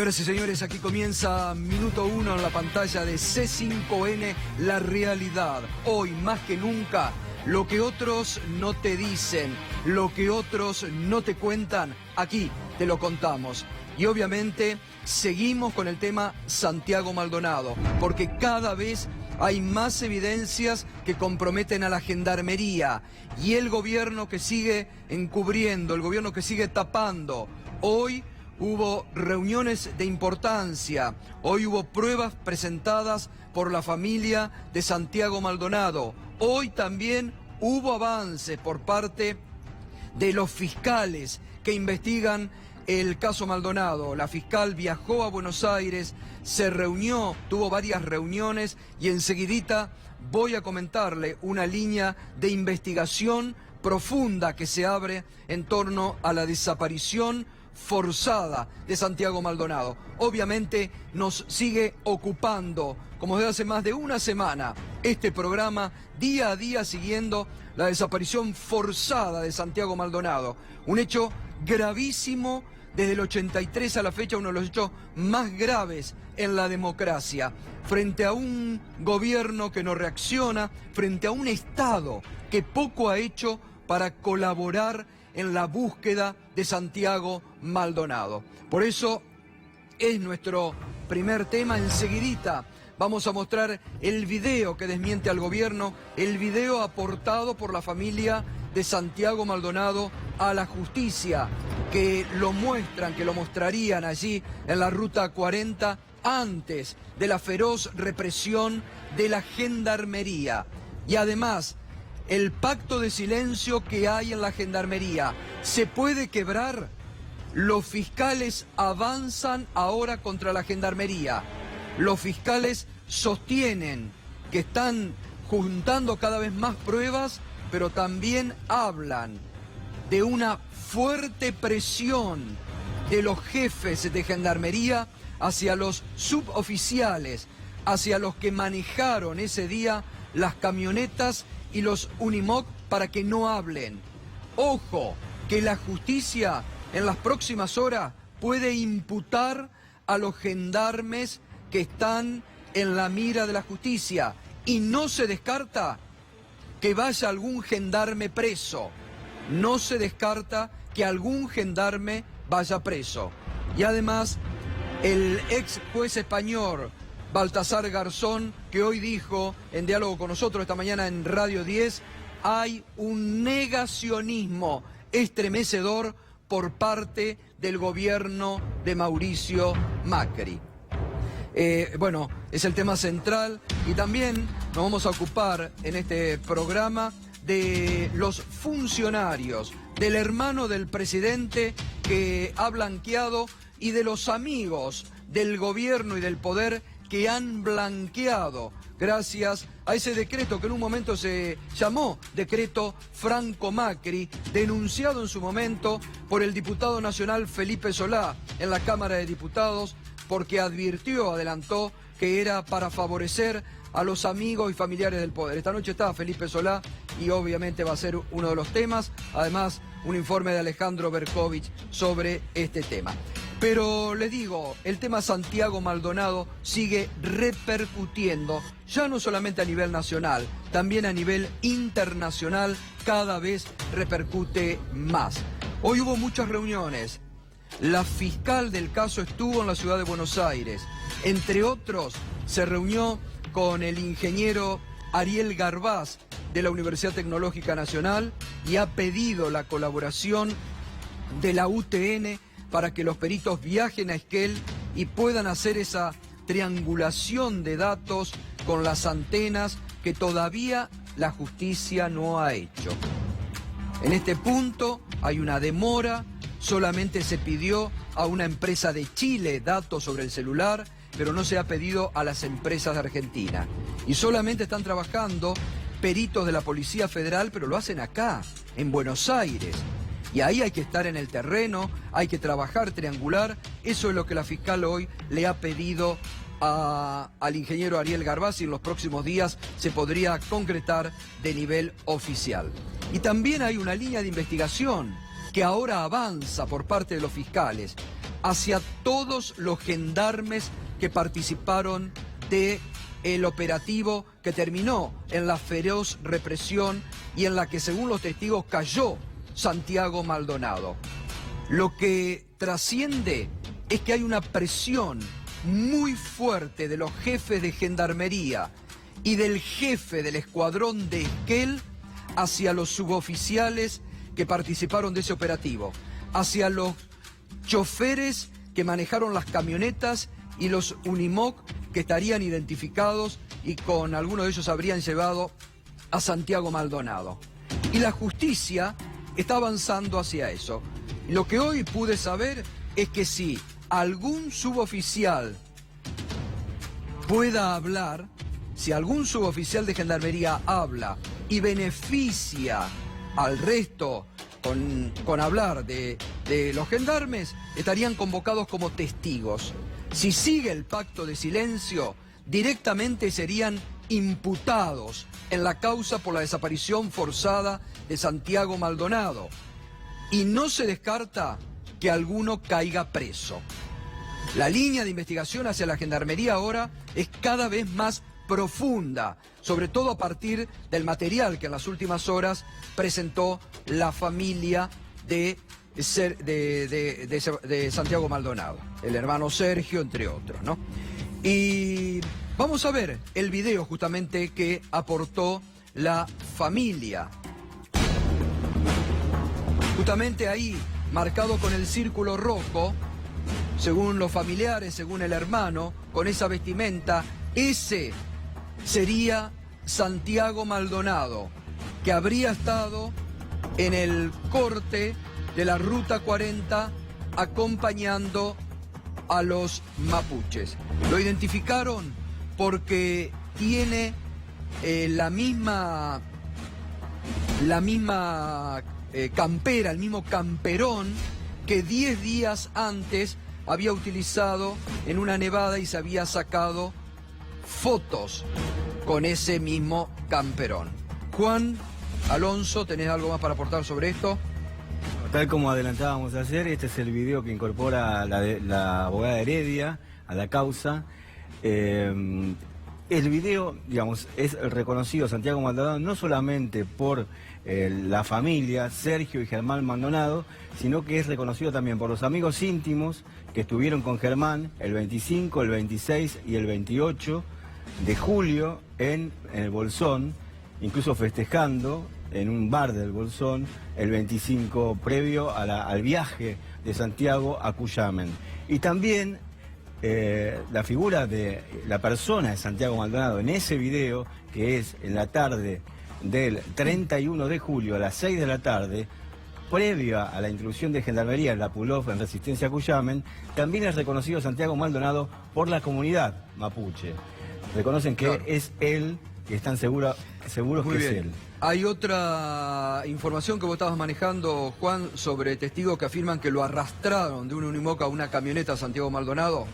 Señoras y señores, aquí comienza Minuto 1 en la pantalla de C5N, La Realidad. Hoy, más que nunca, lo que otros no te dicen, lo que otros no te cuentan, aquí te lo contamos. Y obviamente seguimos con el tema Santiago Maldonado, porque cada vez hay más evidencias que comprometen a la gendarmería y el gobierno que sigue encubriendo, el gobierno que sigue tapando. Hoy hubo reuniones de importancia, hoy hubo pruebas presentadas por la familia de Santiago Maldonado, hoy también hubo avances por parte de los fiscales que investigan el caso Maldonado. La fiscal viajó a Buenos Aires, se reunió, tuvo varias reuniones y enseguidita voy a comentarle una línea de investigación profunda que se abre en torno a la desaparición forzada de Santiago Maldonado. Obviamente nos sigue ocupando, como desde hace más de una semana, este programa, día a día siguiendo la desaparición forzada de Santiago Maldonado. Un hecho gravísimo desde el 83 a la fecha, uno de los hechos más graves en la democracia. Frente a un gobierno que no reacciona, frente a un Estado que poco ha hecho para colaborar en la búsqueda de Santiago Maldonado. Por eso es nuestro primer tema. Enseguidita vamos a mostrar el video que desmiente al gobierno, el video aportado por la familia de Santiago Maldonado a la justicia, que lo muestran, que lo mostrarían allí en la Ruta 40 antes de la feroz represión de la gendarmería. Y además, el pacto de silencio que hay en la gendarmería se puede quebrar. Los fiscales avanzan ahora contra la gendarmería. Los fiscales sostienen que están juntando cada vez más pruebas, pero también hablan de una fuerte presión de los jefes de gendarmería hacia los suboficiales, hacia los que manejaron ese día las camionetas y los Unimog para que no hablen. Ojo, que la justicia en las próximas horas puede imputar a los gendarmes que están en la mira de la justicia y no se descarta que vaya algún gendarme preso. No se descarta que algún gendarme vaya preso. Y además, el ex juez español Baltasar Garzón, que hoy dijo en diálogo con nosotros esta mañana en Radio 10, hay un negacionismo estremecedor por parte del gobierno de Mauricio Macri. Bueno, es el tema central y también nos vamos a ocupar en este programa de los funcionarios, del hermano del presidente que ha blanqueado y de los amigos del gobierno y del poder que han blanqueado gracias a ese decreto que en un momento se llamó Decreto Franco Macri, denunciado en su momento por el diputado nacional Felipe Solá en la Cámara de Diputados, porque adelantó que era para favorecer a los amigos y familiares del poder. Esta noche está Felipe Solá y obviamente va a ser uno de los temas, además un informe de Alejandro Berkovich sobre este tema. Pero les digo, el tema Santiago Maldonado sigue repercutiendo, ya no solamente a nivel nacional, también a nivel internacional, cada vez repercute más. Hoy hubo muchas reuniones. La fiscal del caso estuvo en la ciudad de Buenos Aires. Entre otros, se reunió con el ingeniero Ariel Garbaz de la Universidad Tecnológica Nacional y ha pedido la colaboración de la UTN para que los peritos viajen a Esquel y puedan hacer esa triangulación de datos con las antenas que todavía la justicia no ha hecho. En este punto hay una demora, solamente se pidió a una empresa de Chile datos sobre el celular, pero no se ha pedido a las empresas de Argentina. Y solamente están trabajando peritos de la Policía Federal, pero lo hacen acá, en Buenos Aires. Y ahí hay que estar en el terreno, hay que trabajar, triangular. Eso es lo que la fiscal hoy le ha pedido al ingeniero Ariel Garbaz y en los próximos días se podría concretar de nivel oficial. Y también hay una línea de investigación que ahora avanza por parte de los fiscales. hacia todos los gendarmes que participaron del operativo que terminó en la feroz represión y en la que, según los testigos, cayó Santiago Maldonado. Lo que trasciende es que hay una presión muy fuerte de los jefes de gendarmería y del jefe del escuadrón de Esquel hacia los suboficiales que participaron de ese operativo, hacia los choferes que manejaron las camionetas y los Unimog que estarían identificados y con algunos de ellos habrían llevado a Santiago Maldonado. Y la justicia está avanzando hacia eso. Lo que hoy pude saber es que si algún suboficial pueda hablar, si algún suboficial de gendarmería habla y beneficia al resto con hablar de los gendarmes, estarían convocados como testigos. Si sigue el pacto de silencio, directamente serían imputados en la causa por la desaparición forzada de Santiago Maldonado. Y no se descarta que alguno caiga preso. La línea de investigación hacia la gendarmería ahora es cada vez más profunda, sobre todo a partir del material que en las últimas horas presentó la familia de Santiago Maldonado, el hermano Sergio, entre otros, ¿no? Y vamos a ver el video justamente que aportó la familia. Justamente ahí, marcado con el círculo rojo, según los familiares, según el hermano, con esa vestimenta, ese sería Santiago Maldonado, que habría estado en el corte de la Ruta 40 acompañando a los mapuches. Lo identificaron porque tiene la misma campera, el mismo camperón que 10 días antes había utilizado en una nevada y se había sacado fotos con ese mismo camperón. Juan, Alonso, ¿tenés algo más para aportar sobre esto? Tal como adelantábamos ayer, este es el video que incorpora la abogada Heredia a la causa. El video, digamos, es reconocido Santiago Maldonado no solamente por la familia, Sergio y Germán Maldonado, sino que es reconocido también por los amigos íntimos que estuvieron con Germán el 25, el 26 y el 28 de julio en el Bolsón, incluso festejando en un bar del Bolsón el 25 previo al viaje de Santiago a Cuyamen. Y también la figura de la persona de Santiago Maldonado en ese video, que es en la tarde del 31 de julio a las 6 de la tarde, previa a la intrusión de Gendarmería en la Pulov en Resistencia a Cuyamen, también es reconocido Santiago Maldonado por la comunidad mapuche. Reconocen que es él, que están seguros que es él. Hay otra información que vos estabas manejando, Juan, sobre testigos que afirman que lo arrastraron de un Unimog a una camioneta a Santiago Maldonado.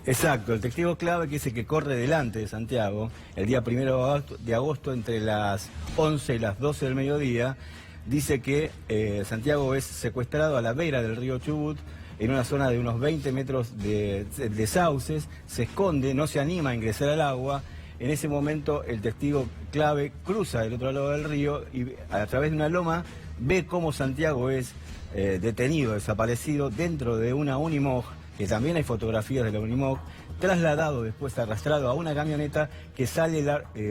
Exacto, el testigo clave, que es el que corre delante de Santiago, el día 1 de agosto entre las 11 y las 12 del mediodía, dice que Santiago es secuestrado a la vera del río Chubut, en una zona de unos 20 metros de sauces, se esconde, no se anima a ingresar al agua. En ese momento el testigo clave cruza del otro lado del río y a través de una loma ve cómo Santiago es detenido, desaparecido dentro de una Unimog, que también hay fotografías de la Unimog, trasladado después, arrastrado a una camioneta que sale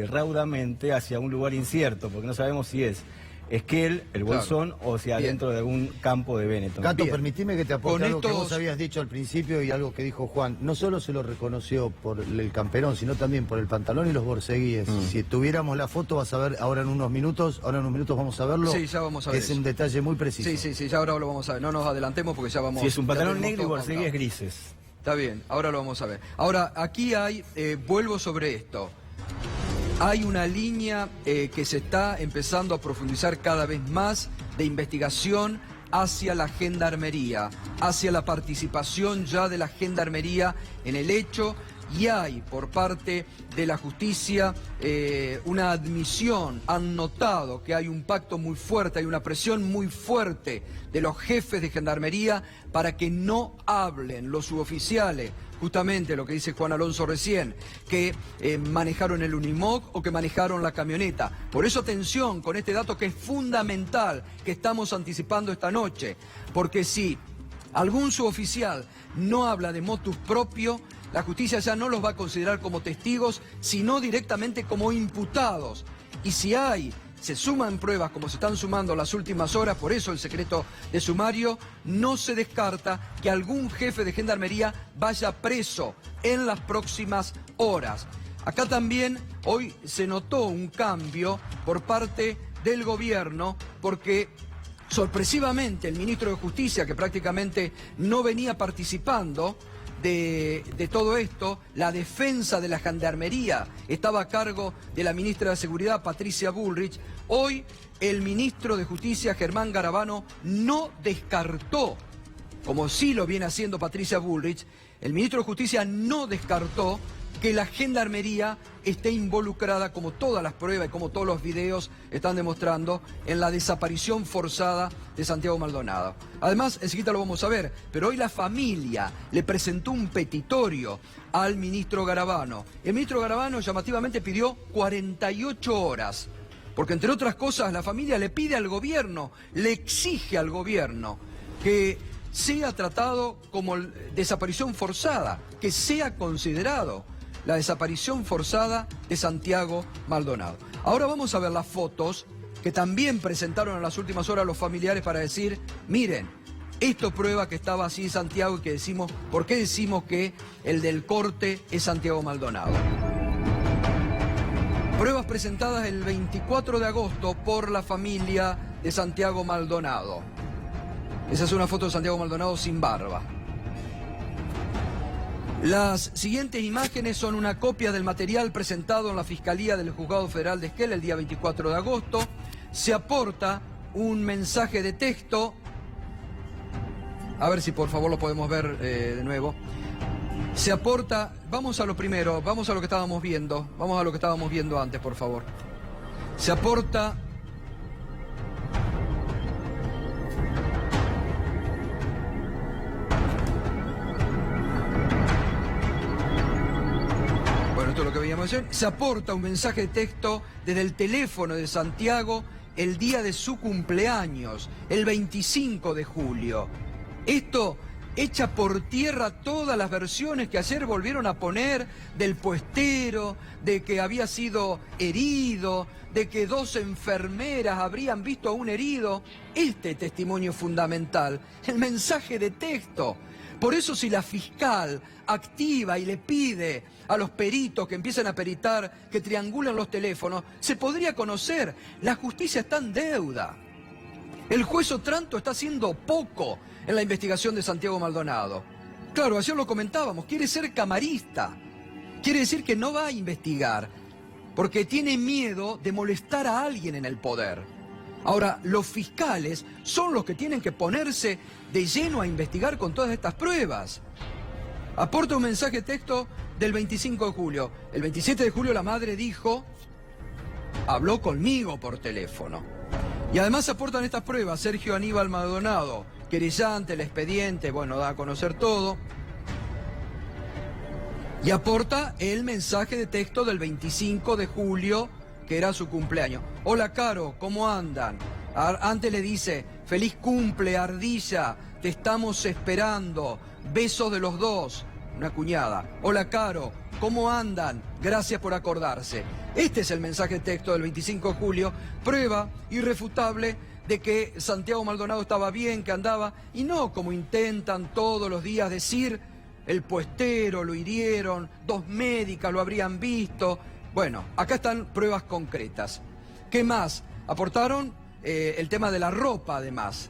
raudamente hacia un lugar incierto, porque no sabemos si es Esquel, el Bolsón, o sea, dentro de algún campo de Benetton. Gato, permitime que te aporte algo que vos habías dicho al principio y algo que dijo Juan. No solo se lo reconoció por el camperón, sino también por el pantalón y los borceguíes. Si tuviéramos la foto, vas a ver ahora en unos minutos vamos a verlo. Sí, ya vamos a ver. Es un detalle muy preciso. Sí, ya ahora lo vamos a ver. No nos adelantemos porque ya vamos... Sí, es un pantalón negro y borceguíes grises. Está bien, ahora lo vamos a ver. Ahora, aquí hay, vuelvo sobre esto. Hay una línea que se está empezando a profundizar cada vez más de investigación hacia la gendarmería, hacia la participación ya de la gendarmería en el hecho y hay por parte de la justicia una admisión. Han notado que hay un pacto muy fuerte, hay una presión muy fuerte de los jefes de gendarmería para que no hablen los suboficiales, justamente lo que dice Juan Alonso recién, que manejaron el Unimog o que manejaron la camioneta. Por eso atención con este dato que es fundamental, que estamos anticipando esta noche, porque si algún suboficial no habla de motus propio, la justicia ya no los va a considerar como testigos, sino directamente como imputados. Y si se suman pruebas como se están sumando las últimas horas, por eso el secreto de sumario, no se descarta que algún jefe de gendarmería vaya preso en las próximas horas. Acá también hoy se notó un cambio por parte del gobierno, porque sorpresivamente el ministro de Justicia, que prácticamente no venía participando de todo esto, la defensa de la gendarmería estaba a cargo de la ministra de Seguridad, Patricia Bullrich. Hoy el ministro de Justicia, Germán Garabano, no descartó, como sí lo viene haciendo Patricia Bullrich, el ministro de Justicia no descartó que la gendarmería esté involucrada, como todas las pruebas y como todos los videos están demostrando, en la desaparición forzada de Santiago Maldonado. Además, enseguida lo vamos a ver, pero hoy la familia le presentó un petitorio al ministro Garabano. El ministro Garabano llamativamente pidió 48 horas, porque entre otras cosas la familia le pide al gobierno, le exige al gobierno que sea tratado como desaparición forzada, que sea considerado la desaparición forzada de Santiago Maldonado. Ahora vamos a ver las fotos que también presentaron en las últimas horas los familiares para decir, miren, esto prueba que estaba así Santiago y que decimos, ¿por qué decimos que el del corte es Santiago Maldonado? Pruebas presentadas el 24 de agosto por la familia de Santiago Maldonado. Esa es una foto de Santiago Maldonado sin barba. Las siguientes imágenes son una copia del material presentado en la Fiscalía del Juzgado Federal de Esquel el día 24 de agosto. Se aporta un mensaje de texto. A ver si por favor lo podemos ver de nuevo. Se aporta, vamos a lo primero, vamos a lo que estábamos viendo. Vamos a lo que estábamos viendo antes, por favor. Se aporta lo que veíamos ayer. Se aporta un mensaje de texto desde el teléfono de Santiago el día de su cumpleaños, el 25 de julio. Esto echa por tierra todas las versiones que ayer volvieron a poner del puestero, de que había sido herido, de que 2 enfermeras habrían visto a un herido. Este testimonio fundamental, el mensaje de texto. Por eso si la fiscal activa y le pide a los peritos que empiecen a peritar, que triangulen los teléfonos, se podría conocer. La justicia está en deuda. El juez Otranto está haciendo poco en la investigación de Santiago Maldonado. Claro, ayer lo comentábamos, quiere ser camarista. Quiere decir que no va a investigar, porque tiene miedo de molestar a alguien en el poder. Ahora, los fiscales son los que tienen que ponerse de lleno a investigar con todas estas pruebas. Aporta un mensaje de texto del 25 de julio. El 27 de julio la madre dijo, habló conmigo por teléfono. Y además aportan estas pruebas Sergio Aníbal Maldonado, querellante, el expediente, bueno, da a conocer todo. Y aporta el mensaje de texto del 25 de julio, que era su cumpleaños. Hola, Caro, ¿cómo andan? Antes le dice, feliz cumple, Ardilla, te estamos esperando, besos de los dos. Una cuñada. Hola, Caro, ¿cómo andan? Gracias por acordarse. Este es el mensaje de texto del 25 de julio, prueba irrefutable de que Santiago Maldonado estaba bien, que andaba, y no como intentan todos los días decir, el puestero lo hirieron, 2 médicas lo habrían visto. Bueno, acá están pruebas concretas. ¿Qué más? Aportaron el tema de la ropa, además.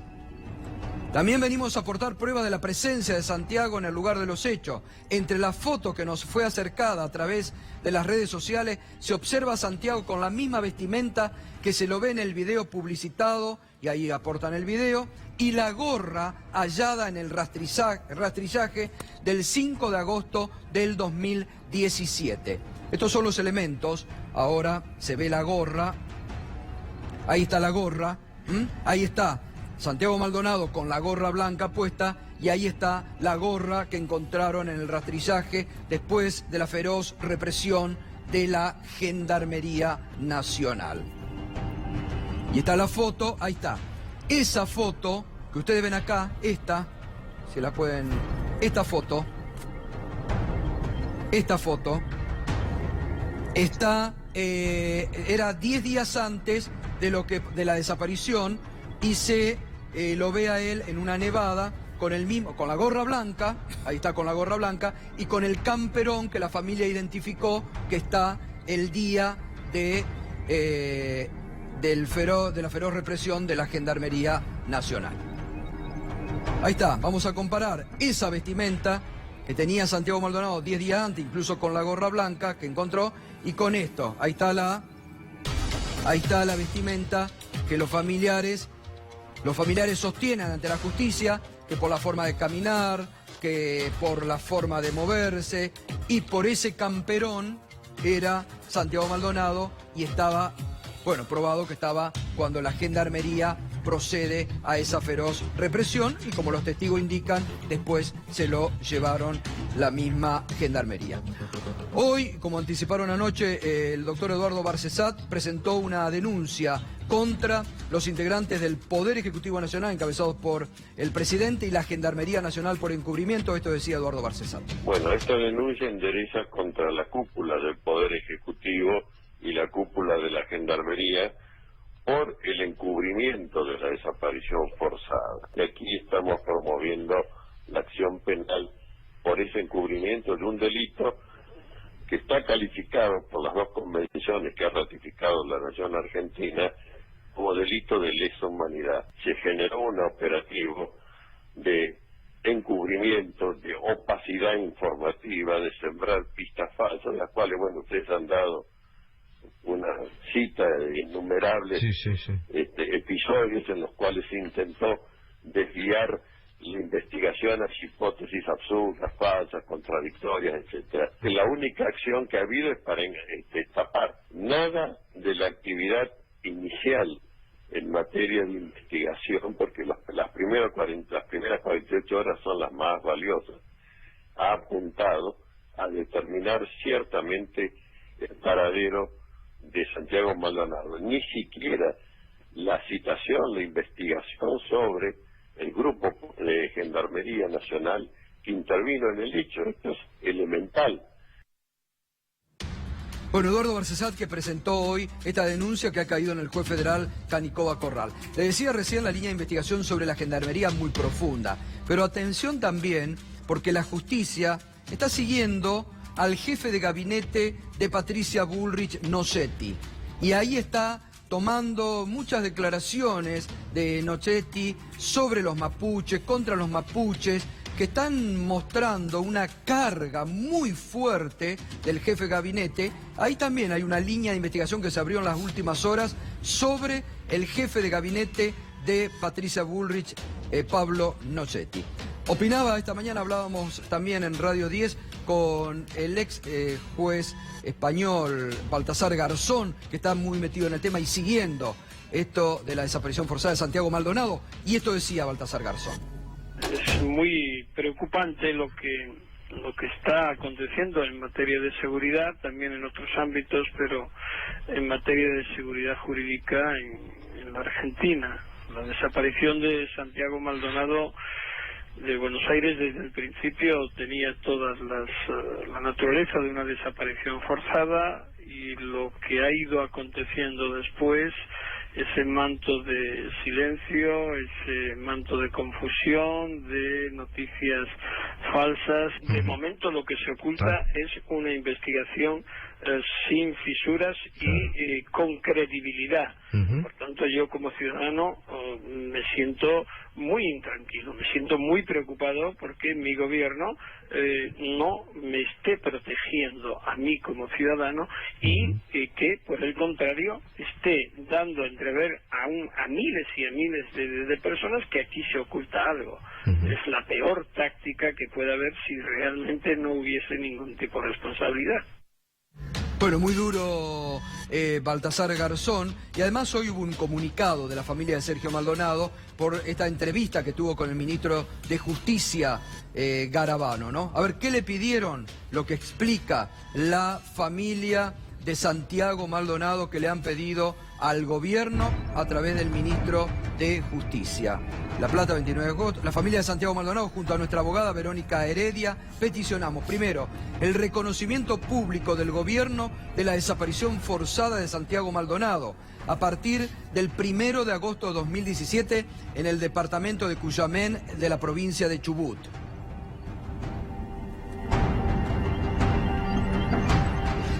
También venimos a aportar pruebas de la presencia de Santiago en el lugar de los hechos. Entre la foto que nos fue acercada a través de las redes sociales, se observa a Santiago con la misma vestimenta que se lo ve en el video publicitado, y ahí aportan el video, y la gorra hallada en el rastrillaje del 5 de agosto del 2017. Estos son los elementos. Ahora se ve la gorra. Ahí está la gorra. Ahí está Santiago Maldonado con la gorra blanca puesta, y ahí está la gorra que encontraron en el rastrillaje después de la feroz represión de la Gendarmería Nacional. Y está la foto, ahí está. Esa foto que ustedes ven acá, esta foto, era 10 días antes de la desaparición, y se lo ve a él en una nevada con la gorra blanca, ahí está con la gorra blanca, y con el camperón que la familia identificó que está el día de la feroz represión de la Gendarmería Nacional. Ahí está, vamos a comparar esa vestimenta que tenía Santiago Maldonado 10 días antes, incluso con la gorra blanca que encontró, y con esto. Ahí está la vestimenta que los familiares sostienen ante la justicia, que por la forma de caminar, que por la forma de moverse y por ese camperón era Santiago Maldonado, y estaba, probado que estaba cuando la Gendarmería procede a esa feroz represión, y como los testigos indican, después se lo llevaron la misma Gendarmería. Hoy, como anticiparon anoche, el doctor Eduardo Barcesat presentó una denuncia contra los integrantes del Poder Ejecutivo Nacional, encabezados por el presidente, y la Gendarmería Nacional por encubrimiento. Esto decía Eduardo Barcesat. Bueno, esta denuncia endereza contra la cúpula del Poder Ejecutivo y la cúpula de la Gendarmería por el encubrimiento de la desaparición forzada. Y aquí estamos promoviendo la acción penal por ese encubrimiento de un delito que está calificado por las dos convenciones que ha ratificado la Nación Argentina como delito de lesa humanidad. Se generó un operativo de encubrimiento, de opacidad informativa, de sembrar pistas falsas, de las cuales, ustedes han dado una cita de innumerables episodios en los cuales se intentó desviar la investigación a hipótesis absurdas, falsas, contradictorias, etcétera. La única acción que ha habido es para tapar. Nada de la actividad inicial en materia de investigación, porque las primeras 48 horas son las más valiosas, ha apuntado a determinar ciertamente el paradero de Santiago Maldonado. Ni siquiera la citación, la investigación sobre el grupo de Gendarmería Nacional que intervino en el hecho. Esto es elemental. Eduardo Barcesat, que presentó hoy esta denuncia que ha caído en el juez federal Canicoba Corral. Le decía recién, la línea de investigación sobre la Gendarmería muy profunda, pero atención también, porque la justicia está siguiendo al jefe de gabinete de Patricia Bullrich, Nochetti, y ahí está tomando muchas declaraciones de Nochetti sobre los mapuches, contra los mapuches, que están mostrando una carga muy fuerte del jefe de gabinete. Ahí también hay una línea de investigación que se abrió en las últimas horas sobre el jefe de gabinete de Patricia Bullrich, Pablo Nochetti. Opinaba esta mañana, hablábamos también en Radio 10 con el ex juez español Baltasar Garzón, que está muy metido en el tema y siguiendo esto de la desaparición forzada de Santiago Maldonado, y esto decía Baltasar Garzón. Es muy preocupante lo que está aconteciendo en materia de seguridad, también en otros ámbitos, pero en materia de seguridad jurídica en la Argentina. La desaparición de Santiago Maldonado de Buenos Aires desde el principio tenía todas la naturaleza de una desaparición forzada, y lo que ha ido aconteciendo después, ese manto de silencio, ese manto de confusión, de noticias falsas. De momento lo que se oculta es una investigación sin fisuras y con credibilidad. Por tanto, yo como ciudadano me siento muy intranquilo, me siento muy preocupado porque mi gobierno no me esté protegiendo a mí como ciudadano y que, por el contrario, esté dando a entrever a miles y a miles de personas que aquí se oculta algo. Es la peor táctica que puede haber si realmente no hubiese ningún tipo de responsabilidad. Bueno, muy duro Baltasar Garzón, y además hoy hubo un comunicado de la familia de Sergio Maldonado por esta entrevista que tuvo con el ministro de Justicia, Garabano, ¿no? A ver, ¿qué le pidieron? Lo que explica la familia de Santiago Maldonado, que le han pedido al gobierno a través del ministro de Justicia. La Plata, 29 de agosto. La familia de Santiago Maldonado, junto a nuestra abogada Verónica Heredia, peticionamos, primero, el reconocimiento público del gobierno de la desaparición forzada de Santiago Maldonado a partir del 1 de agosto de 2017 en el departamento de Cuyamén de la provincia de Chubut.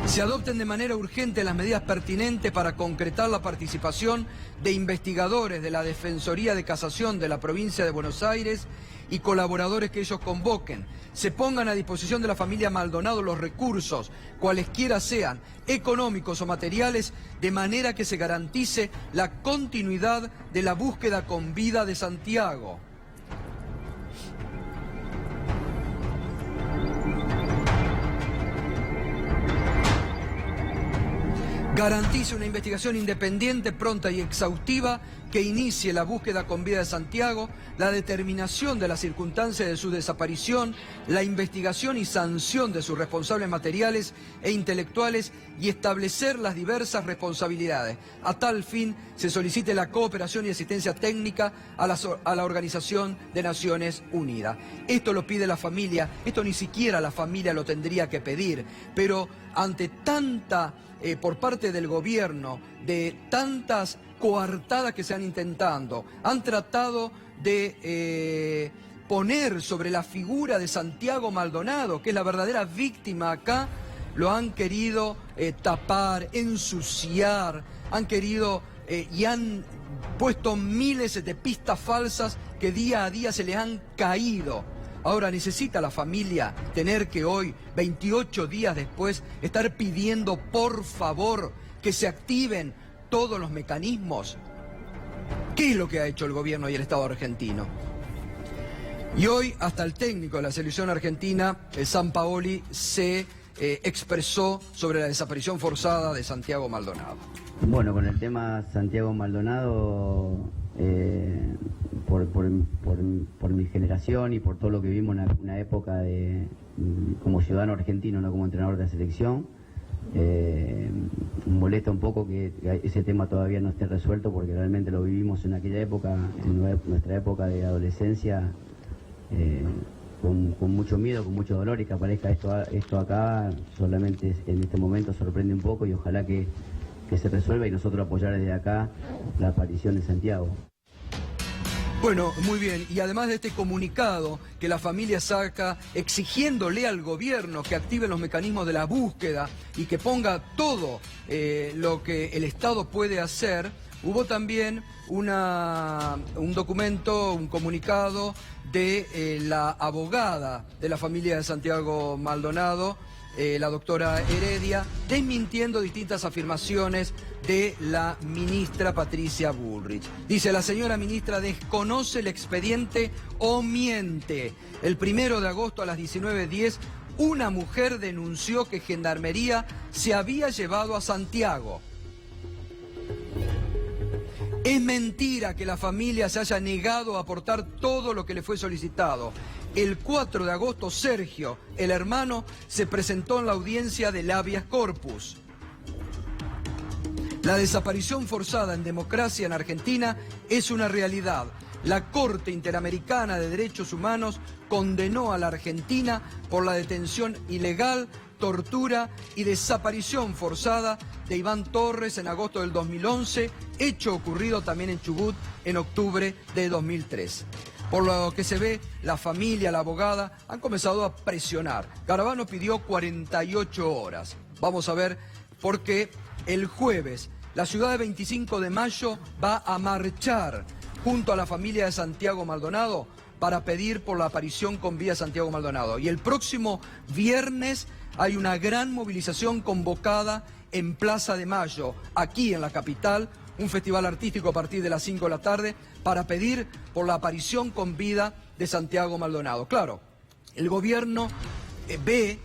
Se adopten de manera urgente las medidas pertinentes para concretar la participación de investigadores de la Defensoría de Casación de la provincia de Buenos Aires y colaboradores que ellos convoquen. Se pongan a disposición de la familia Maldonado los recursos, cualesquiera sean, económicos o materiales, de manera que se garantice la continuidad de la búsqueda con vida de Santiago. Garantice una investigación independiente, pronta y exhaustiva que inicie la búsqueda con vida de Santiago, la determinación de las circunstancias de su desaparición, la investigación y sanción de sus responsables materiales e intelectuales y establecer las diversas responsabilidades. A tal fin se solicite la cooperación y asistencia técnica a la Organización de Naciones Unidas. Esto lo pide la familia, esto ni siquiera la familia lo tendría que pedir, pero ante tanta... por parte del gobierno, de tantas coartadas que se han intentado, han tratado de poner sobre la figura de Santiago Maldonado, que es la verdadera víctima acá, lo han querido tapar, ensuciar, han querido y han puesto miles de pistas falsas que día a día se les han caído. Ahora necesita la familia tener que hoy, 28 días después, estar pidiendo por favor que se activen todos los mecanismos. ¿Qué es lo que ha hecho el gobierno y el Estado argentino? Y hoy hasta el técnico de la selección argentina, Sampaoli, se expresó sobre la desaparición forzada de Santiago Maldonado. Bueno, con el tema Santiago Maldonado... Por mi generación y por todo lo que vivimos en una época como ciudadano argentino, no como entrenador de la selección, molesta un poco que ese tema todavía no esté resuelto, porque realmente lo vivimos en aquella época, en nuestra época de adolescencia, con mucho miedo, con mucho dolor, y que aparezca esto acá solamente en este momento sorprende un poco, y ojalá que se resuelva y nosotros apoyar desde acá la aparición de Santiago. Bueno, muy bien. Y además de este comunicado que la familia saca exigiéndole al gobierno que active los mecanismos de la búsqueda y que ponga todo lo que el Estado puede hacer, hubo también un documento, un comunicado de la abogada de la familia de Santiago Maldonado, la doctora Heredia, desmintiendo distintas afirmaciones de la ministra Patricia Bullrich. Dice, la señora ministra desconoce el expediente o miente. El 1 de agosto a las 19:10, una mujer denunció que Gendarmería se había llevado a Santiago. Es mentira que la familia se haya negado a aportar todo lo que le fue solicitado. El 4 de agosto, Sergio, el hermano, se presentó en la audiencia del habeas corpus. La desaparición forzada en democracia en Argentina es una realidad. La Corte Interamericana de Derechos Humanos condenó a la Argentina por la detención ilegal, tortura y desaparición forzada de Iván Torres en agosto del 2011, hecho ocurrido también en Chubut en octubre de 2003. Por lo que se ve, la familia, la abogada, han comenzado a presionar. Garabano pidió 48 horas. Vamos a ver por qué el jueves la ciudad de 25 de mayo va a marchar junto a la familia de Santiago Maldonado para pedir por la aparición con vida de Santiago Maldonado. Y el próximo viernes hay una gran movilización convocada en Plaza de Mayo, aquí en la capital, un festival artístico a partir de las 5 de la tarde para pedir por la aparición con vida de Santiago Maldonado. Claro, el gobierno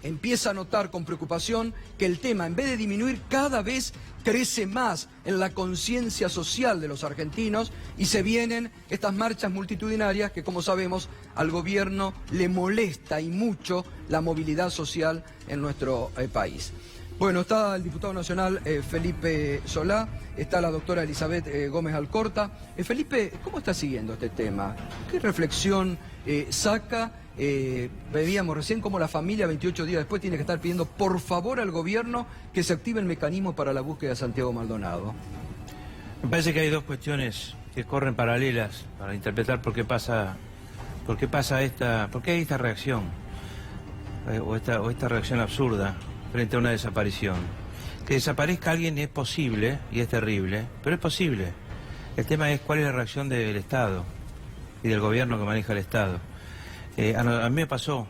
empieza a notar con preocupación que el tema, en vez de disminuir, cada vez crece más en la conciencia social de los argentinos y se vienen estas marchas multitudinarias que, como sabemos, al gobierno le molesta y mucho la movilidad social en nuestro país. Bueno, está el diputado nacional Felipe Solá, está la doctora Elizabeth Gómez Alcorta. Felipe, ¿cómo está siguiendo este tema? ¿Qué reflexión saca? Veíamos recién cómo la familia 28 días después tiene que estar pidiendo por favor al gobierno que se active el mecanismo para la búsqueda de Santiago Maldonado. Me parece que hay dos cuestiones que corren paralelas para interpretar por qué hay esta reacción o esta reacción absurda frente a una desaparición. Que desaparezca alguien es posible y es terrible, pero es posible. El tema es cuál es la reacción del Estado y del gobierno que maneja el Estado. A mí me pasó,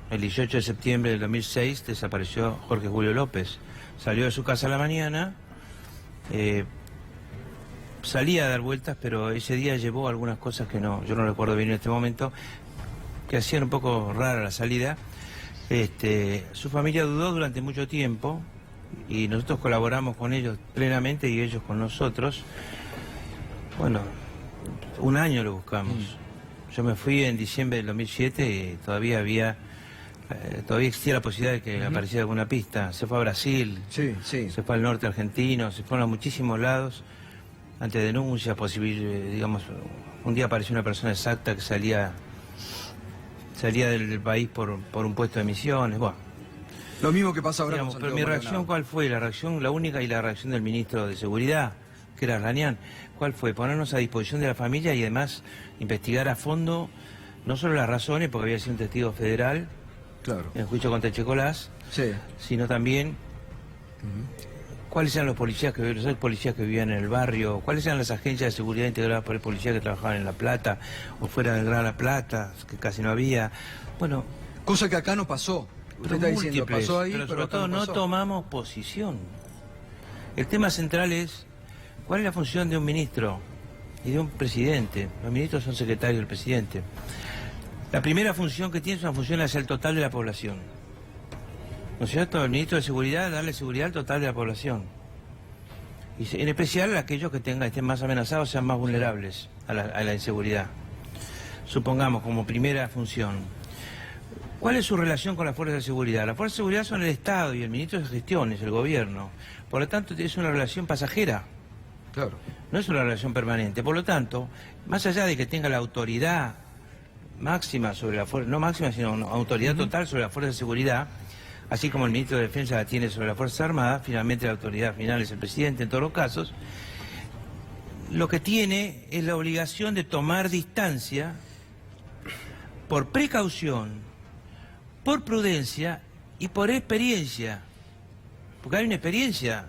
el 18 de septiembre del 2006 desapareció Jorge Julio López. Salió de su casa a la mañana, salía a dar vueltas, pero ese día llevó algunas cosas que yo no recuerdo bien en este momento, que hacían un poco rara la salida. Su familia dudó durante mucho tiempo y nosotros colaboramos con ellos plenamente y ellos con nosotros. Bueno, un año lo buscamos. Yo me fui en diciembre del 2007 y todavía existía la posibilidad de que apareciera alguna pista. Se fue a Brasil, se fue al norte argentino, se fueron a muchísimos lados ante denuncias, digamos, un día apareció una persona exacta que salía del país por un puesto de misiones. Bueno, lo mismo que pasa ahora digamos, con pero Santiago mi reacción, ¿cuál fue? La única y la reacción del ministro de Seguridad, que era Ranián. ¿Cuál fue? Ponernos a disposición de la familia y además investigar a fondo no solo las razones, porque había sido un testigo federal claro, en el juicio contra Echecolás, sino también cuáles eran los policías que vivían en el barrio, cuáles eran las agencias de seguridad integradas por el policía que trabajaban en La Plata o fuera del Gran La Plata, que casi no había. Bueno, cosa que acá no pasó. Usted está diciendo, pasó ahí, pero sobre todo no tomamos posición. El tema central es cuál es la función de un ministro y de un presidente. Los ministros son secretarios del presidente. La primera función que tiene es una función hacia el total de la población. ¿No es cierto? El ministro de Seguridad, darle seguridad al total de la población. Y en especial a aquellos que estén más amenazados, sean más vulnerables a la inseguridad. Supongamos como primera función. ¿Cuál es su relación con las fuerzas de seguridad? Las fuerzas de seguridad son el Estado y el ministro de Gestión es el gobierno. Por lo tanto, es una relación pasajera. Claro. No es una relación permanente. Por lo tanto, más allá de que tenga la autoridad máxima sobre la fuerza, no máxima, sino una autoridad total sobre las fuerzas de seguridad, así como el ministro de Defensa la tiene sobre las Fuerzas Armadas, finalmente la autoridad final es el presidente en todos los casos, lo que tiene es la obligación de tomar distancia por precaución, por prudencia y por experiencia. Porque hay una experiencia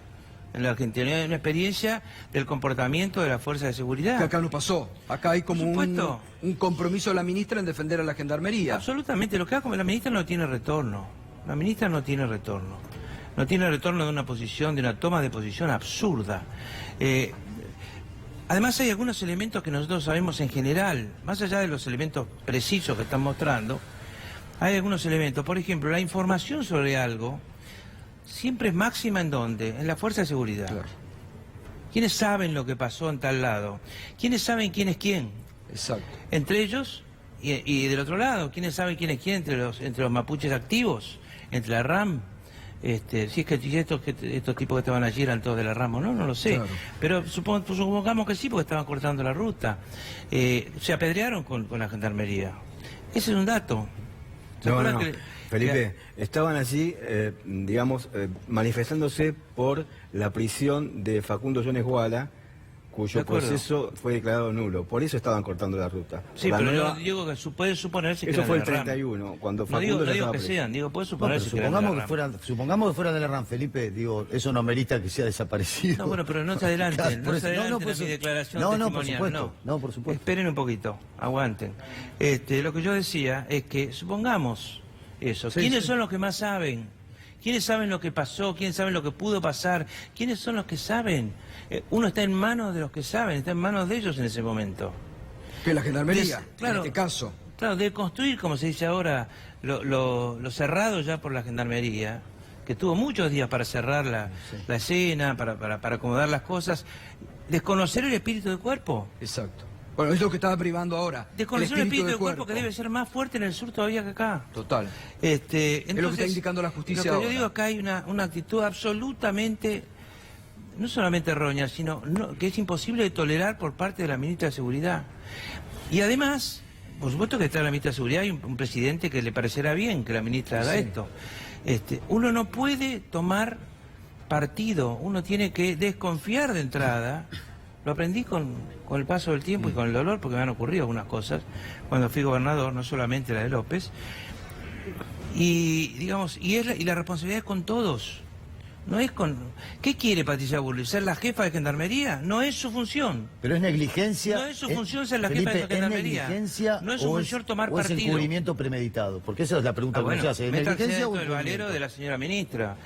en la Argentina, hay una experiencia del comportamiento de las fuerzas de seguridad. Que acá no pasó. Acá hay como un compromiso de la ministra en defender a la gendarmería. Absolutamente. Lo que haga como la ministra no tiene retorno. La ministra no tiene retorno. No tiene retorno de una posición, de una toma de posición absurda. Además hay algunos elementos que nosotros sabemos en general, más allá de los elementos precisos que están mostrando, hay algunos elementos. Por ejemplo, la información sobre algo siempre es máxima ¿en dónde? En la fuerza de seguridad. Claro. ¿Quiénes saben lo que pasó en tal lado? ¿Quiénes saben quién es quién? Exacto. Entre ellos y del otro lado, ¿quiénes saben quién es quién entre los mapuches activos? Entre la RAM. Si es que estos tipos que estaban allí eran todos de la RAM, no lo sé. Claro. Pero supongamos que sí, porque estaban cortando la ruta. Se apedrearon con la gendarmería. Ese es un dato. No. Felipe, estaban allí, manifestándose por la prisión de Facundo Jones Guala, cuyo proceso fue declarado nulo. Por eso estaban cortando la ruta. Sí, la pero nueva... yo digo que puede suponerse que eso fue el de la 31, cuando No Facundo digo ya que estaba sean, digo, puede suponerse que supongamos que fuera de la RAM, Felipe, digo, eso no merita que sea desaparecido. No, bueno, pero no se adelanten, no se adelanten a mi declaración testimonial. No, por supuesto. Esperen un poquito, aguanten. Lo que yo decía es que, supongamos eso, ¿quiénes son los que más saben? ¿Quiénes saben lo que pasó? ¿Quiénes saben lo que pudo pasar? ¿Quiénes son los que saben? Uno está en manos de los que saben, está en manos de ellos en ese momento. Que la gendarmería, claro, en este caso. Claro, de construir, como se dice ahora, lo cerrado ya por la gendarmería, que tuvo muchos días para cerrar la escena, para acomodar las cosas, desconocer el espíritu del cuerpo. Exacto. Bueno, es lo que estaba privando ahora. Desconocer el espíritu del cuerpo que debe ser más fuerte en el sur todavía que acá. Total. Entonces, es lo que está indicando la justicia ahora. ahora. Yo digo acá hay una actitud absolutamente, no solamente errónea, sino que es imposible de tolerar por parte de la ministra de Seguridad. Y además, por supuesto que está la ministra de Seguridad y un presidente que le parecerá bien que la ministra haga esto. Uno no puede tomar partido, uno tiene que desconfiar de entrada. Lo aprendí con el paso del tiempo y con el dolor, porque me han ocurrido algunas cosas cuando fui gobernador, no solamente la de López. Y digamos, y la responsabilidad es con todos. No es con... ¿Qué quiere Patricia Bullrich? ¿Ser la jefa de gendarmería? No es su función. Pero es negligencia. No es su función ser la jefa de gendarmería. ¿Es negligencia no es su función tomar o partido? ¿Es encubrimiento premeditado? Porque esa es la pregunta que se hace. ¿Es negligencia o el valero de la señora ministra?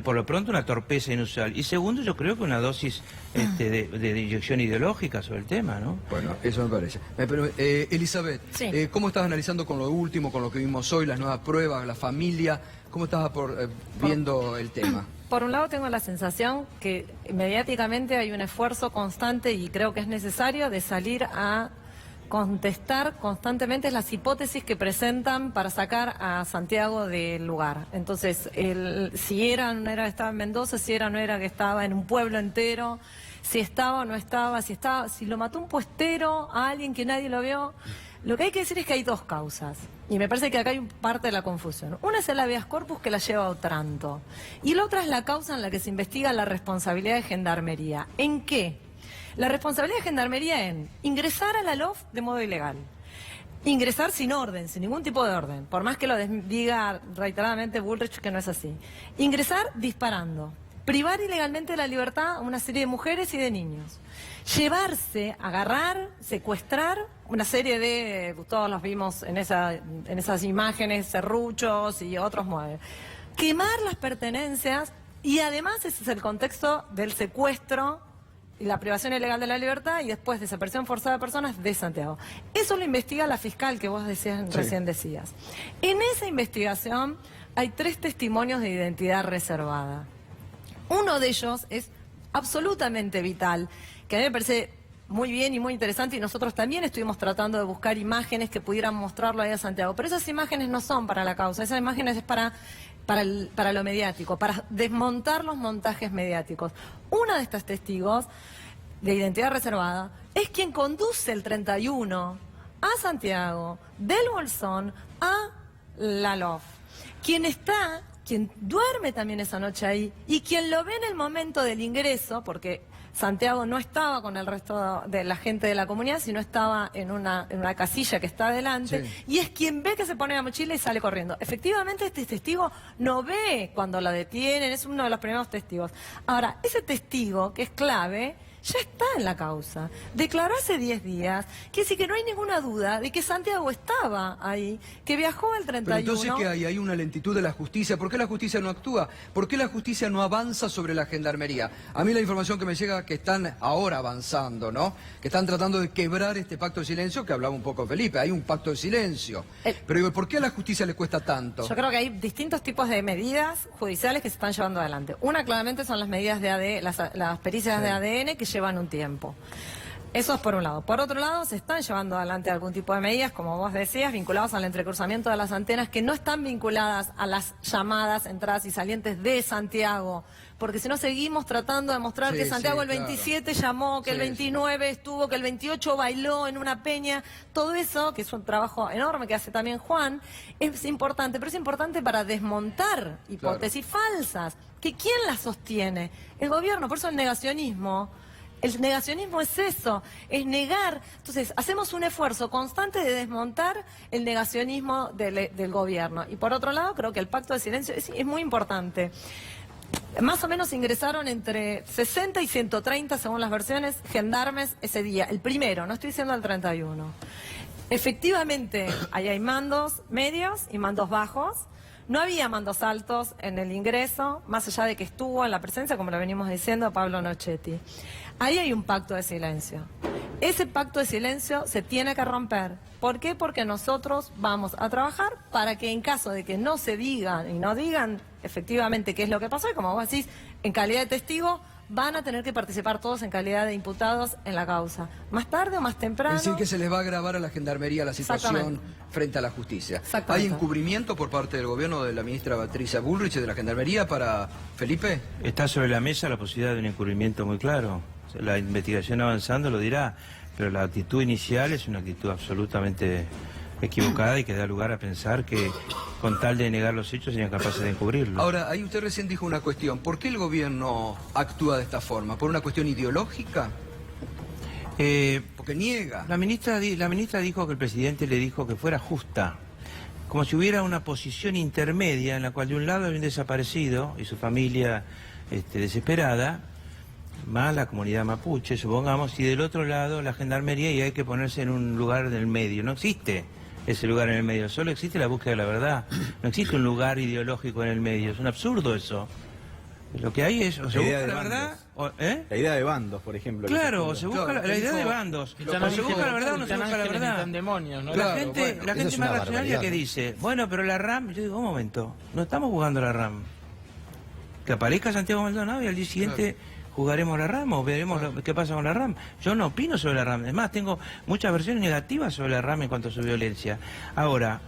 Por lo pronto una torpeza inusual. Y segundo, yo creo que una dosis de inyección ideológica sobre el tema, ¿no? Bueno, eso me parece. Pero, Elizabeth, sí. ¿Cómo estás analizando con lo último, con lo que vimos hoy, las nuevas pruebas, la familia? ¿Cómo estás viendo el tema? Por un lado tengo la sensación que mediáticamente hay un esfuerzo constante y creo que es necesario de salir a contestar constantemente las hipótesis que presentan para sacar a Santiago del lugar. Entonces, si no era que estaba en Mendoza, si no era que estaba en un pueblo entero, si estaba o no estaba, si lo mató un puestero a alguien que nadie lo vio. Lo que hay que decir es que hay dos causas, y me parece que acá hay parte de la confusión. Una es el habeas corpus que la lleva a Otranto, y la otra es la causa en la que se investiga la responsabilidad de Gendarmería. ¿En qué? La responsabilidad de Gendarmería en ingresar a la LOF de modo ilegal. Ingresar sin orden, sin ningún tipo de orden, por más que lo diga reiteradamente Bullrich que no es así. Ingresar disparando. Privar ilegalmente de la libertad a una serie de mujeres y de niños. Llevarse, agarrar, secuestrar una serie de, todos los vimos en esas imágenes, serruchos y otros muebles. Quemar las pertenencias y además ese es el contexto del secuestro y la privación ilegal de la libertad y después desaparición forzada de personas de Santiago. Eso lo investiga la fiscal que vos recién decías. En esa investigación hay 3 testimonios de identidad reservada. Uno de ellos es absolutamente vital, que a mí me parece muy bien y muy interesante, y nosotros también estuvimos tratando de buscar imágenes que pudieran mostrarlo ahí a Santiago. Pero esas imágenes no son para la causa, esas imágenes es para lo mediático, para desmontar los montajes mediáticos. Una de estas testigos de identidad reservada es quien conduce el 31 a Santiago, del Bolsón a la LOF. Quien duerme también esa noche ahí y quien lo ve en el momento del ingreso, porque Santiago no estaba con el resto de la gente de la comunidad, sino estaba en una casilla que está adelante, y es quien ve que se pone la mochila y sale corriendo. Efectivamente, este testigo no ve cuando la detienen, es uno de los primeros testigos. Ahora, ese testigo, que es clave, ya está en la causa. Declaró hace 10 días, que sí que no hay ninguna duda de que Santiago estaba ahí, que viajó el 31. Pero entonces que hay una lentitud de la justicia. ¿Por qué la justicia no actúa? ¿Por qué la justicia no avanza sobre la gendarmería? A mí la información que me llega que están ahora avanzando, ¿no? Que están tratando de quebrar este pacto de silencio, que hablaba un poco Felipe. Hay un pacto de silencio. Pero digo, ¿por qué a la justicia le cuesta tanto? Yo creo que hay distintos tipos de medidas judiciales que se están llevando adelante. Una claramente son las medidas de ADN, las pericias de ADN que llevan un tiempo. Eso es por un lado. Por otro lado, se están llevando adelante algún tipo de medidas, como vos decías, vinculadas al entrecruzamiento de las antenas, que no están vinculadas a las llamadas, entradas y salientes de Santiago. Porque si no seguimos tratando de mostrar que Santiago el 27 llamó, que el 29 estuvo, que el 28 bailó en una peña. Todo eso, que es un trabajo enorme que hace también Juan, es importante, pero es importante para desmontar hipótesis falsas. ¿Que quién las sostiene? El gobierno, por eso el negacionismo El negacionismo es eso, es negar. Entonces, hacemos un esfuerzo constante de desmontar el negacionismo del gobierno. Y por otro lado, creo que el pacto de silencio es muy importante. Más o menos ingresaron entre 60 y 130, según las versiones, gendarmes ese día. El primero, no estoy diciendo el 31. Efectivamente, ahí hay mandos medios y mandos bajos. No había mandos altos en el ingreso, más allá de que estuvo en la presencia, como lo venimos diciendo, Pablo Nochetti. Ahí hay un pacto de silencio. Ese pacto de silencio se tiene que romper. ¿Por qué? Porque nosotros vamos a trabajar para que en caso de que no se digan y no digan efectivamente qué es lo que pasó, y como vos decís, en calidad de testigo, van a tener que participar todos en calidad de imputados en la causa. Más tarde o más temprano. Es decir, que se les va a agravar a la Gendarmería la situación frente a la justicia. ¿Hay encubrimiento por parte del gobierno de la ministra Patricia Bullrich y de la Gendarmería para Felipe? Está sobre la mesa la posibilidad de un encubrimiento muy claro. La investigación avanzando lo dirá, pero la actitud inicial es una actitud absolutamente equivocada y que da lugar a pensar que con tal de negar los hechos serían capaces de encubrirlo. Ahora, ahí usted recién dijo una cuestión. ¿Por qué el gobierno actúa de esta forma? ¿Por una cuestión ideológica? Porque niega. La ministra dijo que el presidente le dijo que fuera justa, como si hubiera una posición intermedia en la cual de un lado hay un desaparecido y su familia desesperada, más la comunidad mapuche, supongamos, y del otro lado la gendarmería, y hay que ponerse en un lugar del medio. No existe ese lugar en el medio, solo existe la búsqueda de la verdad. No existe un lugar ideológico en el medio, es un absurdo eso. Lo que hay es, o se busca la verdad, la idea de bandos, por ejemplo. Claro, o se busca la idea de bandos. O se busca la verdad o no se busca la verdad. Demonios, ¿no? La gente más racional que dice, bueno, pero la RAM, yo digo, un momento, no estamos jugando la RAM. Que aparezca Santiago Maldonado y al día siguiente jugaremos la RAM o veremos qué pasa con la RAM. Yo no opino sobre la RAM, es más, tengo muchas versiones negativas sobre la RAM en cuanto a su violencia. Ahora,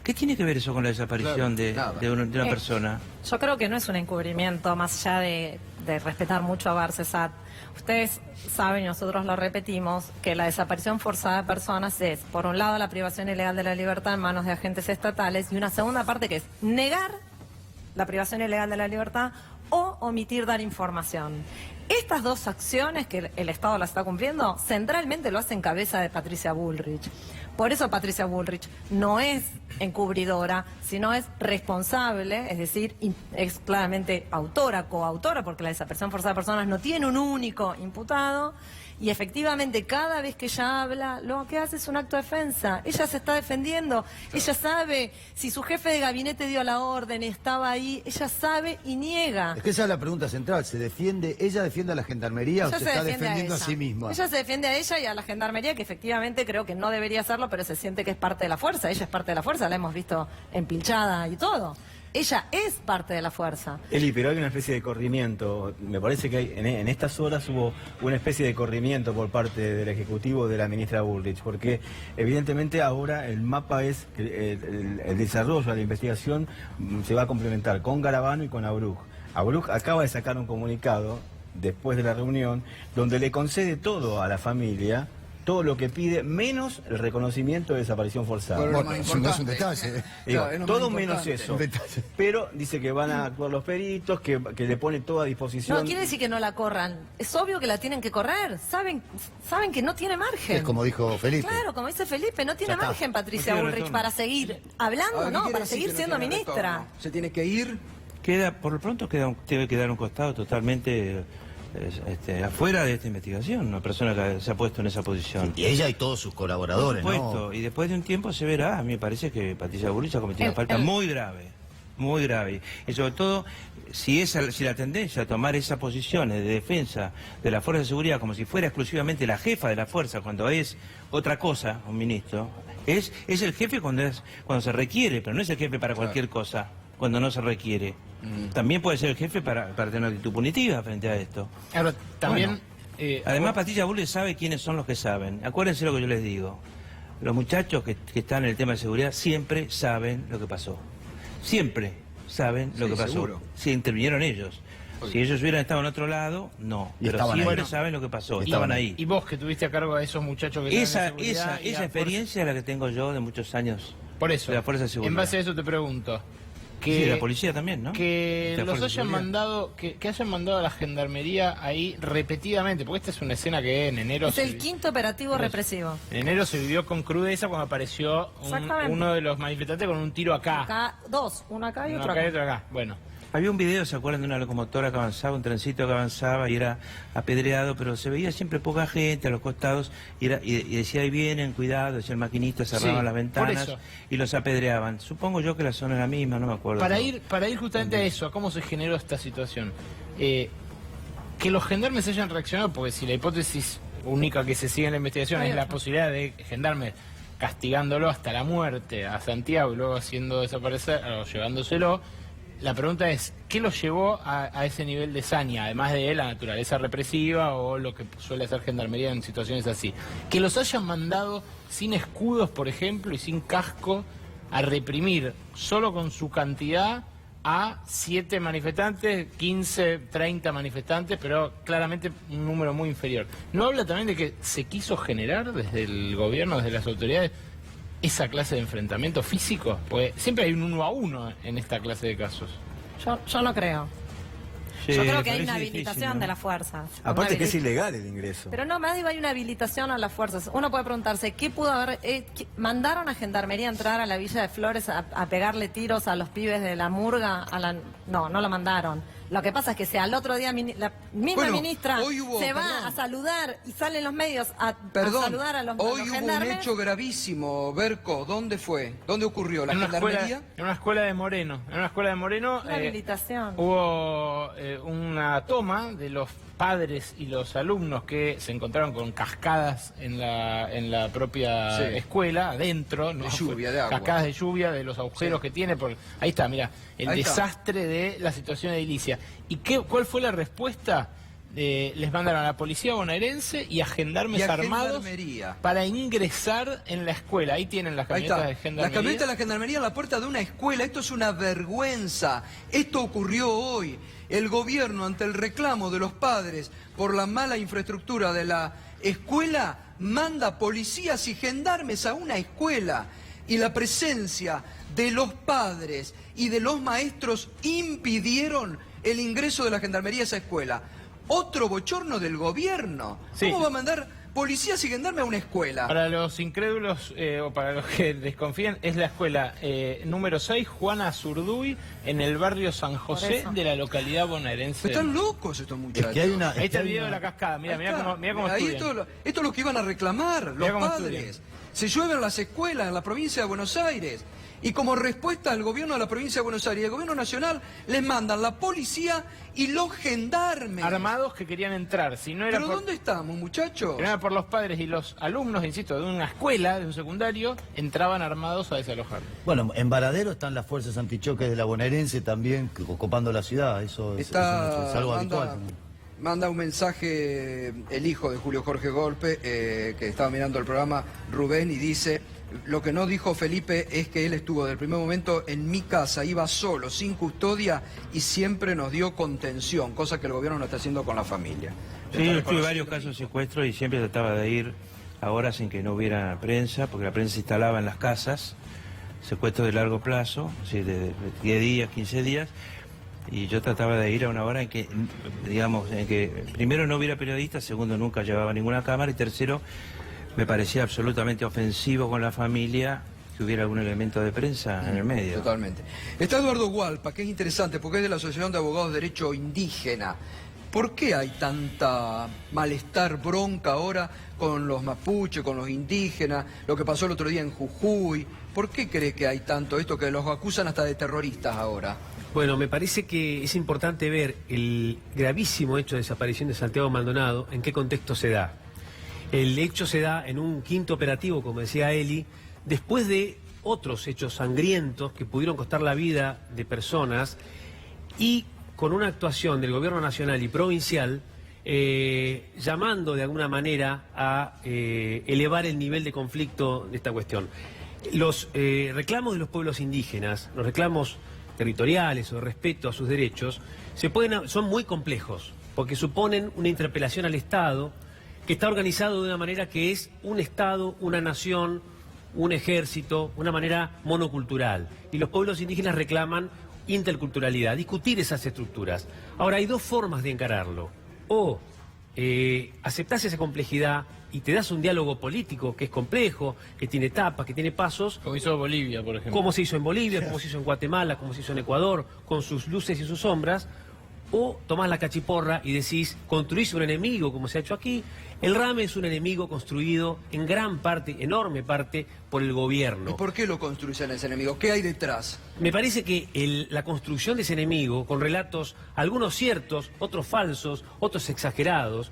¿qué tiene que ver eso con la desaparición de una persona? Yo creo que no es un encubrimiento, más allá de respetar mucho a Barcesat. Ustedes saben, y nosotros lo repetimos, que la desaparición forzada de personas es, por un lado, la privación ilegal de la libertad en manos de agentes estatales, y una segunda parte que es negar la privación ilegal de la libertad o omitir dar información. Estas dos acciones que el Estado las está cumpliendo, centralmente lo hace en cabeza de Patricia Bullrich. Por eso Patricia Bullrich no es encubridora, sino es responsable, es decir, es claramente autora, coautora, porque la desaparición forzada de personas no tiene un único imputado. Y efectivamente, cada vez que ella habla, lo que hace es un acto de defensa. Ella se está defendiendo. Ella sabe, si su jefe de gabinete dio la orden, estaba ahí, ella sabe y niega. Es que esa es la pregunta central. ¿Ella defiende a la Gendarmería o se está defendiendo a sí misma? Ella se defiende a ella y a la Gendarmería, que efectivamente creo que no debería hacerlo, pero se siente que es parte de la fuerza. Ella es parte de la fuerza, la hemos visto empilchada y todo. Ella es parte de la fuerza. Eli, pero hay una especie de corrimiento. Me parece que en estas horas hubo una especie de corrimiento por parte del Ejecutivo de la ministra Bullrich, porque evidentemente ahora el mapa es que el desarrollo de la investigación se va a complementar con Garabano y con Abrug. Abrug acaba de sacar un comunicado después de la reunión donde le concede todo a la familia, todo lo que pide, menos el reconocimiento de desaparición forzada. Bueno, eso no es un detalle. Todo menos eso. Pero dice que van a actuar los peritos, que le pone todo a disposición. No quiere decir que no la corran. Es obvio que la tienen que correr. Saben que no tiene margen. Es como dijo Felipe. Claro, como dice Felipe, no tiene margen Patricia Bullrich para seguir hablando, ¿no? Para seguir siendo ministra. ¿Se tiene que ir? Por lo pronto debe quedar un costado totalmente afuera de esta investigación, una persona que se ha puesto en esa posición. Y ella y todos sus colaboradores, por supuesto, ¿no? Y después de un tiempo se verá. A mí me parece que Patricia Bullrich ha cometido una falta muy grave, y sobre todo si la tendencia a tomar esas posiciones de defensa de la fuerza de seguridad como si fuera exclusivamente la jefa de la fuerza, cuando es otra cosa, un ministro, es el jefe cuando se requiere, pero no es el jefe para cualquier cosa cuando no se requiere. También puede ser el jefe para tener una actitud punitiva frente a esto. Ahora, también... además, Patricia Bullrich sabe quiénes son los que saben. Acuérdense lo que yo les digo. Los muchachos que están en el tema de seguridad siempre saben lo que pasó. Siempre saben lo que pasó. Seguro. Si intervinieron ellos. Si ellos hubieran estado en otro lado, no. Pero siempre saben lo que pasó. Estaban ahí. Y vos, que tuviste a cargo a esos muchachos que esa experiencia es la que tengo yo de muchos años. Por eso, de la fuerza de seguridad. En base a eso te pregunto, Sí, la policía también, ¿no? Que La los fuerza de hayan seguridad. mandado, que hayan mandado a la gendarmería ahí repetidamente, porque esta es una escena que en enero... Es el quinto operativo represivo. En enero se vivió con crudeza cuando apareció Exactamente. uno de los manifestantes con un tiro acá. Acá, dos, uno acá y Uno otro acá y acá. otro acá. Bueno. Había un video, ¿se acuerdan de una locomotora que avanzaba, un trencito que avanzaba y era apedreado, pero se veía siempre poca gente a los costados y decía, ahí vienen, cuidado, decía el maquinista, cerraban Sí, las ventanas por eso. y los apedreaban. Supongo yo que la zona era la misma, no me acuerdo. Para ir justamente a eso, a cómo se generó esta situación. Que los gendarmes hayan reaccionado, porque si la hipótesis única que se sigue en la investigación es la posibilidad de gendarmes castigándolo hasta la muerte a Santiago y luego haciendo desaparecer o llevándoselo, la pregunta es, ¿qué los llevó a ese nivel de saña, además de la naturaleza represiva o lo que suele hacer gendarmería en situaciones así? Que los hayan mandado sin escudos, por ejemplo, y sin casco a reprimir solo con su cantidad a 7 manifestantes, 15, 30 manifestantes, pero claramente un número muy inferior. ¿No habla también de que se quiso generar desde el gobierno, desde las autoridades, esa clase de enfrentamiento físico? Porque siempre hay un 1 a 1 en esta clase de casos. Yo no creo. Sí, Yo creo me que hay parece una difícil, habilitación ¿no? de las fuerzas. Aparte Una que es habili- ilegal el ingreso. Pero no, más digo, hay una habilitación a las fuerzas. Uno puede preguntarse, ¿qué pudo haber...? ¿Mandaron a Gendarmería a entrar a la Villa de Flores a pegarle tiros a los pibes de la murga? No lo mandaron. Lo que pasa es que si al otro día la misma Bueno, ministra hoy hubo- se va perdón. a saludar y salen los medios a Perdón, saludar a los hoy hubo un gendarmes. hecho gravísimo, Berco. ¿Dónde fue? ¿Dónde ocurrió? ¿La En una gendarmería? escuela de Moreno. En una escuela de Moreno Una habilitación. hubo una toma de los padres y los alumnos que se encontraron con cascadas en la propia Sí. escuela, adentro, ¿no? De lluvia, de agua. Cascadas de lluvia, de los agujeros que tiene. Ahí está, mira, el Ahí está. desastre de la situación edilicia. ¿Y cuál fue la respuesta? Les mandaron a la policía bonaerense y a gendarmes Y a armados gendarmería. para ingresar en la escuela. Ahí tienen las Ahí camionetas está. de Las gendarmería. camionetas de la gendarmería a la puerta de una escuela. Esto es una vergüenza. Esto ocurrió hoy. El gobierno, ante el reclamo de los padres por la mala infraestructura de la escuela, manda policías y gendarmes a una escuela. Y la presencia de los padres y de los maestros impidieron el ingreso de la gendarmería a esa escuela. Otro bochorno del gobierno. Sí. ¿Cómo va a mandar policías y gendarmes a una escuela? Para los incrédulos o para los que desconfían, es la escuela número 6, Juana Zurduy, en el barrio San José eso. de la localidad bonaerense. Están locos estos muchachos. Es que hay una... Ahí está el video de la cascada, mira, Ahí mira está. cómo Ahí estudian. esto es lo que iban a reclamar los Mirá cómo padres. Se llueven las escuelas en la provincia de Buenos Aires. Y como respuesta al gobierno de la provincia de Buenos Aires y el gobierno nacional, les mandan la policía y los gendarmes. Armados que querían entrar, si no era ¿Pero por... dónde estamos, muchachos? si no era por los padres y los alumnos, insisto, de una escuela, de un secundario, entraban armados a desalojar. Bueno, en Varadero están las fuerzas antichoques de la bonaerense también ocupando la ciudad. Eso es algo habitual. Manda un mensaje el hijo de Julio Jorge Golpe, que estaba mirando el programa, Rubén, y dice: lo que no dijo Felipe es que él estuvo desde el primer momento en mi casa, iba solo, sin custodia, y siempre nos dio contención, cosa que el gobierno no está haciendo con la familia. Sí, yo tuve varios casos de secuestro y siempre trataba de ir a horas en que no hubiera prensa, porque la prensa se instalaba en las casas, secuestros de largo plazo, así de 10 días, 15 días, y yo trataba de ir a una hora en que, digamos, en que primero no hubiera periodistas, segundo nunca llevaba ninguna cámara, y tercero me parecía absolutamente ofensivo con la familia que hubiera algún elemento de prensa en el medio. Totalmente. Está Eduardo Hualpa, que es interesante porque es de la Asociación de Abogados de Derecho Indígena. ¿Por qué hay tanta malestar, bronca ahora con los mapuches, con los indígenas, lo que pasó el otro día en Jujuy? ¿Por qué cree que hay tanto esto que los acusan hasta de terroristas ahora? Bueno, me parece que es importante ver el gravísimo hecho de desaparición de Santiago Maldonado, en qué contexto se da. El hecho se da en un quinto operativo, como decía Eli, después de otros hechos sangrientos que pudieron costar la vida de personas y con una actuación del gobierno nacional y provincial llamando de alguna manera a elevar el nivel de conflicto de esta cuestión. Los reclamos de los pueblos indígenas, los reclamos territoriales o de respeto a sus derechos, son muy complejos, porque suponen una interpelación al Estado que está organizado de una manera que es un Estado, una nación, un ejército, una manera monocultural. Y los pueblos indígenas reclaman interculturalidad, discutir esas estructuras. Ahora, hay dos formas de encararlo. O aceptás esa complejidad y te das un diálogo político que es complejo, que tiene etapas, que tiene pasos. Como hizo Bolivia, por ejemplo. Como se hizo en Bolivia, como se hizo en Guatemala, como se hizo en Ecuador, con sus luces y sus sombras. O tomás la cachiporra y decís, construís un enemigo, como se ha hecho aquí. El RAM es un enemigo construido en gran parte, enorme parte, por el gobierno. ¿Y por qué lo construyen ese enemigo? ¿Qué hay detrás? Me parece que la construcción de ese enemigo, con relatos, algunos ciertos, otros falsos, otros exagerados,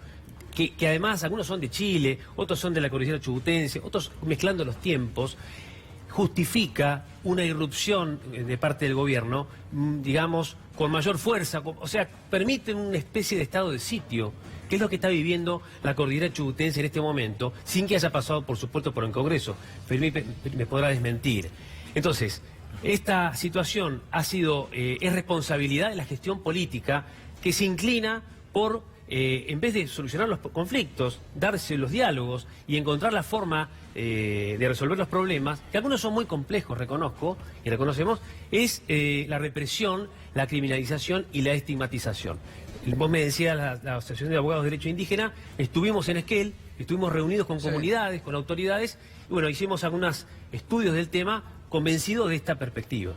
que además algunos son de Chile, otros son de la cordillera chubutense, otros mezclando los tiempos, justifica una irrupción de parte del gobierno, digamos, con mayor fuerza, o sea, permite una especie de estado de sitio, que es lo que está viviendo la cordillera chubutense en este momento, sin que haya pasado, por supuesto, por el Congreso. Felipe me podrá desmentir. Entonces, esta situación es responsabilidad de la gestión política que se inclina por, en vez de solucionar los conflictos, darse los diálogos y encontrar la forma de resolver los problemas, que algunos son muy complejos, reconozco, y reconocemos, es la represión, la criminalización y la estigmatización. Vos me decías, la Asociación de Abogados de Derecho Indígena, estuvimos en Esquel, estuvimos reunidos con comunidades, con autoridades, y bueno, hicimos algunos estudios del tema convencidos de esta perspectiva.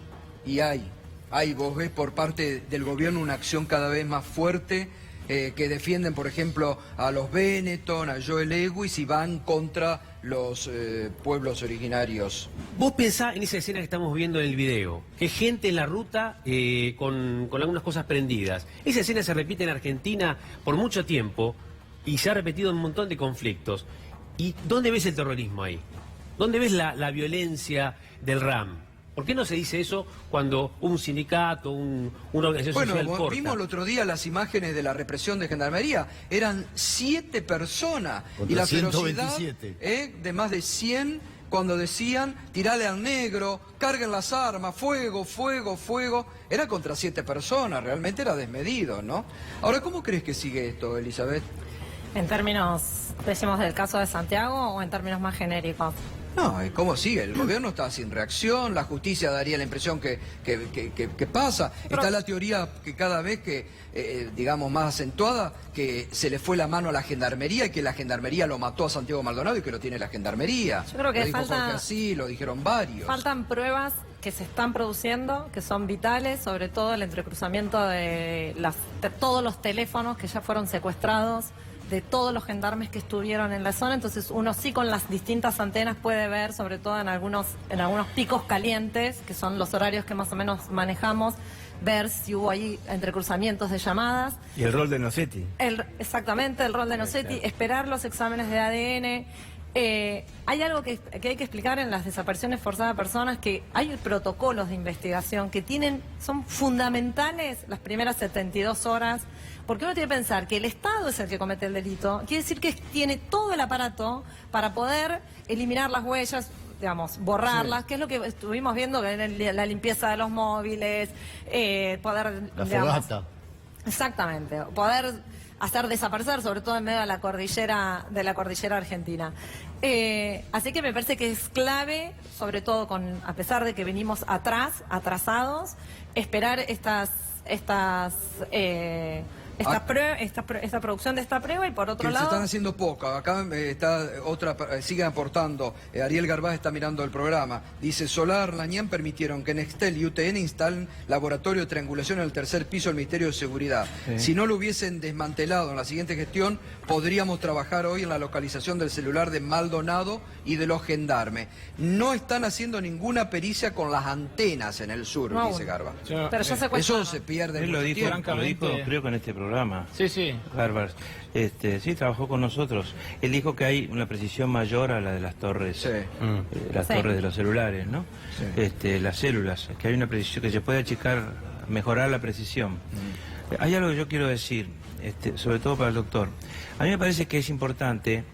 Y vos ves por parte del gobierno una acción cada vez más fuerte, que defienden, por ejemplo, a los Benetton, a Joe Lewis y van contra los pueblos originarios. Vos pensás en esa escena que estamos viendo en el video, que es gente en la ruta con algunas cosas prendidas. Esa escena se repite en Argentina por mucho tiempo y se ha repetido en un montón de conflictos. ¿Y dónde ves el terrorismo ahí? ¿Dónde ves la violencia del RAM? ¿Por qué no se dice eso cuando un sindicato, una organización social corta? Bueno, vimos el otro día las imágenes de la represión de Gendarmería. Eran 7 personas. Contra y la 127. ferocidad de más de 100 cuando decían, tirale al negro, carguen las armas, fuego, fuego, fuego. Era contra 7 personas, realmente era desmedido, ¿no? Ahora, ¿cómo crees que sigue esto, Elizabeth? En términos, decimos, del caso de Santiago o en términos más genéricos. No, ¿cómo sigue? El gobierno está sin reacción, la justicia daría la impresión que pasa. Está la teoría que cada vez que, digamos, más acentuada, que se le fue la mano a la Gendarmería y que la Gendarmería lo mató a Santiago Maldonado y que lo tiene la Gendarmería. Yo creo que lo dijo Jorge así, lo dijeron varios. Faltan pruebas que se están produciendo, que son vitales, sobre todo el entrecruzamiento de todos los teléfonos que ya fueron secuestrados, de todos los gendarmes que estuvieron en la zona. Entonces uno sí con las distintas antenas puede ver, sobre todo en algunos picos calientes, que son los horarios que más o menos manejamos, ver si hubo ahí entrecruzamientos de llamadas. Y el rol de Nocetti. Exactamente, el rol de Nocetti, claro. Esperar los exámenes de ADN. Hay algo que hay que explicar en las desapariciones forzadas de personas, que hay protocolos de investigación que son fundamentales las primeras 72 horas, porque uno tiene que pensar que el Estado es el que comete el delito, quiere decir que tiene todo el aparato para poder eliminar las huellas, digamos, borrarlas, sí. Que es lo que estuvimos viendo en la limpieza de los móviles, poder... La fogata. Exactamente, poder hacer desaparecer, sobre todo en medio de la cordillera argentina. Así que me parece que es clave, sobre todo a pesar de que venimos atrasados, esperar esta producción de esta prueba. Y por otro lado, se están haciendo poco. Acá está sigue aportando. Ariel Garbaz está mirando el programa. Dice: Solar, Lañán permitieron que Nextel y UTN instalen laboratorio de triangulación en el 3er piso del Ministerio de Seguridad. Sí. Si no lo hubiesen desmantelado en la siguiente gestión, podríamos trabajar hoy en la localización del celular de Maldonado y de los gendarmes. No están haciendo ninguna pericia con las antenas en el sur, no, dice Garbaz. Pero ya eso se pierde. Él lo dijo, creo que en este programa. Sí. Garbaz. Sí, trabajó con nosotros. Él dijo que hay una precisión mayor a la de las torres, sí. Torres de los celulares, ¿no? Sí. Las células, que hay una precisión, que se puede achicar, mejorar la precisión. Hay algo que yo quiero decir, sobre todo para el doctor. A mí me parece que es importante,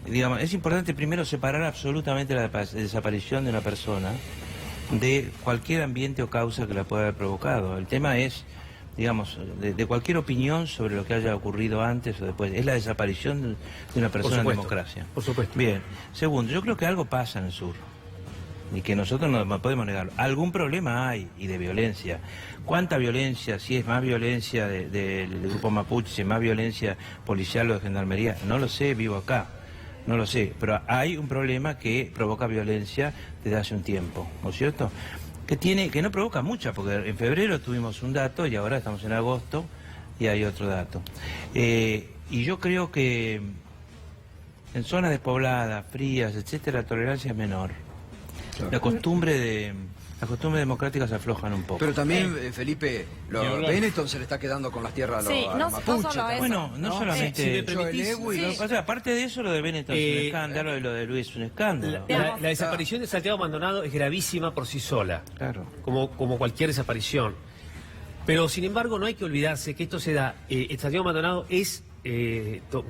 digamos, primero separar absolutamente la desaparición de una persona de cualquier ambiente o causa que la pueda haber provocado. El tema es, digamos, de cualquier opinión sobre lo que haya ocurrido antes o después. Es la desaparición de una persona en democracia. Por supuesto. Bien. Segundo, yo creo que algo pasa en el sur. ni que nosotros no podemos negarlo. Algún problema hay, y de violencia. ¿Cuánta violencia? Si es más violencia del grupo mapuche, si es más violencia policial o de gendarmería, no lo sé, vivo acá, no lo sé. Pero hay un problema que provoca violencia desde hace un tiempo, ¿no es cierto? Que no provoca mucha, porque en febrero tuvimos un dato y ahora estamos en agosto y hay otro dato. Y yo creo que en zonas despobladas, frías, etcétera, la tolerancia es menor. Claro. Las costumbres democráticas se aflojan un poco. Pero también, Felipe, Benetton se le está quedando con las tierras a los mapuches. Bueno, no solamente... O sea, aparte de eso, lo de Benetton es un escándalo y lo de Luis es un escándalo. La desaparición de Santiago Maldonado es gravísima por sí sola, claro, como cualquier desaparición. Pero, sin embargo, no hay que olvidarse que esto se da... Santiago Maldonado es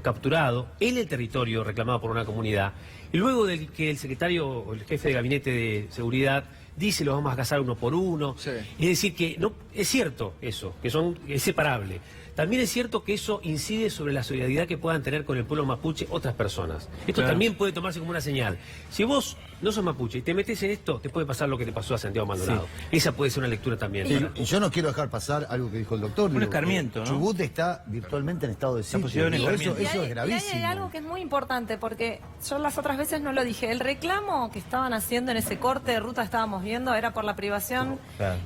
capturado en el territorio reclamado por una comunidad, y luego de que el secretario o el jefe de gabinete de seguridad dice los vamos a cazar uno por uno, sí. Es decir que no es cierto eso, que es separable. También es cierto que eso incide sobre la solidaridad que puedan tener con el pueblo mapuche otras personas. Esto también puede tomarse como una señal. Si vos no sos mapuche y te metes en esto, te puede pasar lo que te pasó a Santiago Maldonado. Sí. Esa puede ser una lectura también. Y yo no quiero dejar pasar algo que dijo el doctor. Un escarmiento, ¿no? Chubut está virtualmente en estado de sitio. Eso es gravísimo. Y hay algo que es muy importante, porque yo las otras veces no lo dije. El reclamo que estaban haciendo en ese corte de ruta que estábamos viendo era por la privación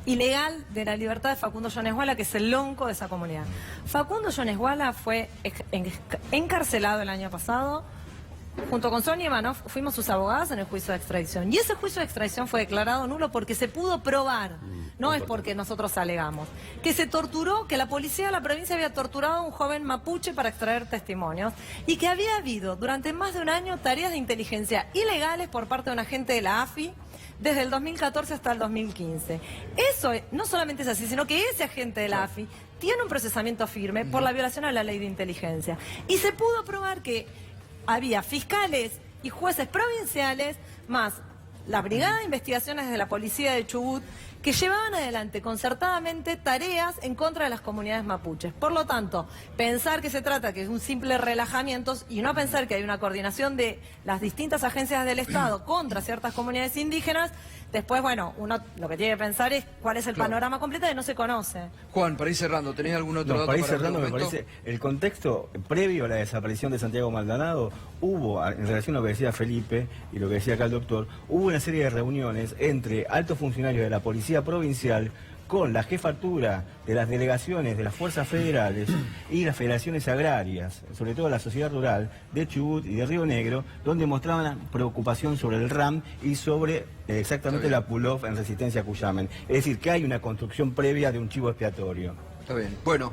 ilegal de la libertad de Facundo Yonesguala, que es el lonco de esa comunidad. Facundo Yonesguala fue encarcelado el año pasado. Junto con Sonia Ivanov fuimos sus abogadas en el juicio de extradición. Y ese juicio de extradición fue declarado nulo porque se pudo probar, no es porque nosotros alegamos, que se torturó, que la policía de la provincia había torturado a un joven mapuche para extraer testimonios y que había habido durante más de un año tareas de inteligencia ilegales por parte de un agente de la AFI desde el 2014 hasta el 2015. Eso no solamente es así, sino que ese agente de la AFI tiene un procesamiento firme por la violación a la ley de inteligencia. Y se pudo probar que había fiscales y jueces provinciales, más la Brigada de Investigaciones de la Policía de Chubut, que llevaban adelante concertadamente tareas en contra de las comunidades mapuches. Por lo tanto, pensar que se trata que es un simple relajamiento y no pensar que hay una coordinación de las distintas agencias del Estado contra ciertas comunidades indígenas, después, bueno, uno lo que tiene que pensar es cuál es el panorama completo y no se conoce. Juan, para ir cerrando, ¿tenés algún otro dato? Para ir cerrando, me parece, el contexto previo a la desaparición de Santiago Maldonado, hubo, en relación a lo que decía Felipe y lo que decía acá el doctor, hubo una serie de reuniones entre altos funcionarios de la Policía Provincial con la jefatura de las delegaciones de las fuerzas federales y las federaciones agrarias, sobre todo la sociedad rural de Chubut y de Río Negro, donde mostraban preocupación sobre el RAM y sobre exactamente la pull-off en Resistencia a Cuyamen. Es decir, que hay una construcción previa de un chivo expiatorio. Está bien. Bueno,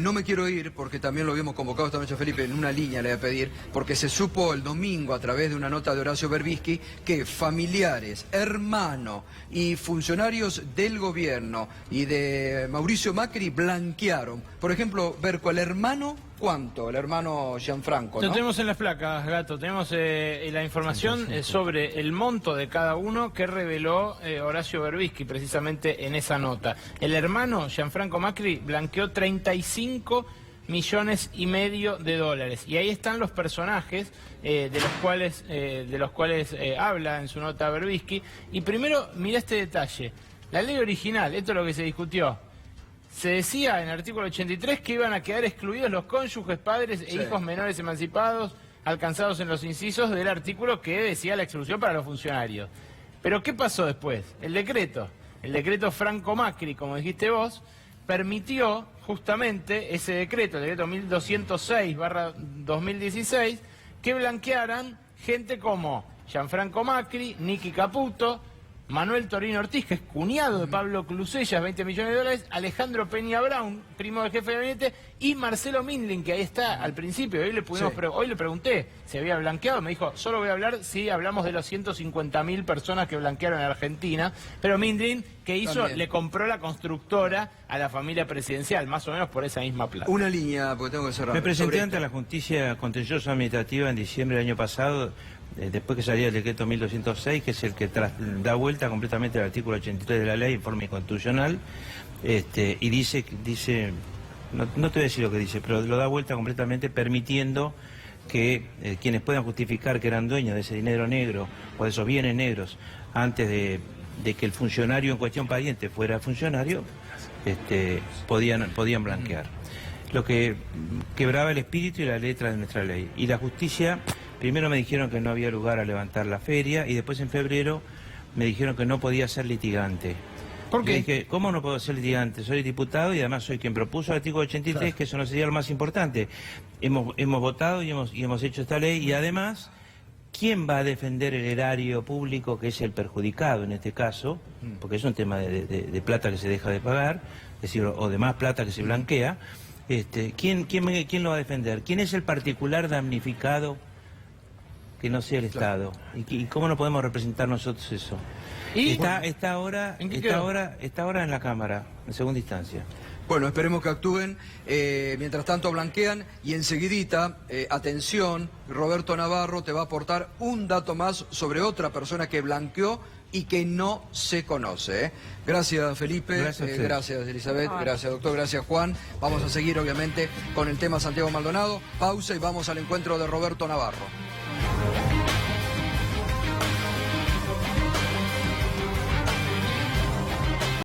no me quiero ir porque también lo habíamos convocado esta noche, Felipe, en una línea le voy a pedir, porque se supo el domingo a través de una nota de Horacio Berbisky que familiares, hermanos y funcionarios del gobierno y de Mauricio Macri blanquearon. Por ejemplo, Berco, el hermano... ¿Cuánto? El hermano Gianfranco, ¿no? Lo tenemos en las placas, Gato. Tenemos la información sobre el monto de cada uno que reveló Horacio Berbisky precisamente en esa nota. El hermano Gianfranco Macri blanqueó 35,5 millones de dólares. Y ahí están los personajes de los cuales habla en su nota Berbisky. Y primero, mira este detalle. La ley original, esto es lo que se discutió. Se decía en el artículo 83 que iban a quedar excluidos los cónyuges, padres e hijos menores emancipados alcanzados en los incisos del artículo que decía la exclusión para los funcionarios. Pero ¿qué pasó después? El decreto Franco Macri, como dijiste vos, permitió justamente ese decreto, el decreto 1206/2016, que blanquearan gente como Gianfranco Macri, Nicky Caputo, Manuel Torino Ortiz, que es cuñado de Pablo Clusellas, 20 millones de dólares, Alejandro Peña Brown, primo del jefe de gabinete, y Marcelo Mindlin, que ahí está al principio. Hoy le pregunté si había blanqueado, me dijo, solo voy a hablar si hablamos de los 150.000 personas que blanquearon en Argentina, pero Mindlin, ¿qué hizo? También le compró la constructora a la familia presidencial, más o menos por esa misma plata. Una línea, porque tengo que cerrar. Me presenté ante la Justicia Contencioso Administrativa en diciembre del año pasado, después que salía el decreto 1206, que es el que da vuelta completamente al artículo 83 de la ley, informe inconstitucional, y dice, no te voy a decir lo que dice, pero lo da vuelta completamente permitiendo que quienes puedan justificar que eran dueños de ese dinero negro o de esos bienes negros antes de que el funcionario en cuestión pariente fuera funcionario, podían blanquear. Lo que quebraba el espíritu y la letra de nuestra ley. Y la justicia, primero me dijeron que no había lugar a levantar la feria y después en febrero me dijeron que no podía ser litigante. ¿Por qué? Le dije, ¿cómo no puedo ser litigante? Soy diputado y además soy quien propuso el artículo 83, claro, que eso no sería lo más importante. Hemos votado y hemos hecho esta ley y además, ¿quién va a defender el erario público que es el perjudicado en este caso? Porque es un tema de plata que se deja de pagar, es decir, o de más plata que se blanquea. ¿Quién lo va a defender? ¿Quién es el particular damnificado que no sea el Estado? ¿Y cómo no podemos representar nosotros eso? Está ahora en la Cámara, en segunda instancia. Bueno, esperemos que actúen. Mientras tanto blanquean y enseguidita, atención, Roberto Navarro te va a aportar un dato más sobre otra persona que blanqueó y que no se conoce. Gracias, Felipe. Gracias, Elizabeth. Gracias, doctor. Gracias, Juan. Vamos a seguir, obviamente, con el tema Santiago Maldonado. Pausa y vamos al encuentro de Roberto Navarro.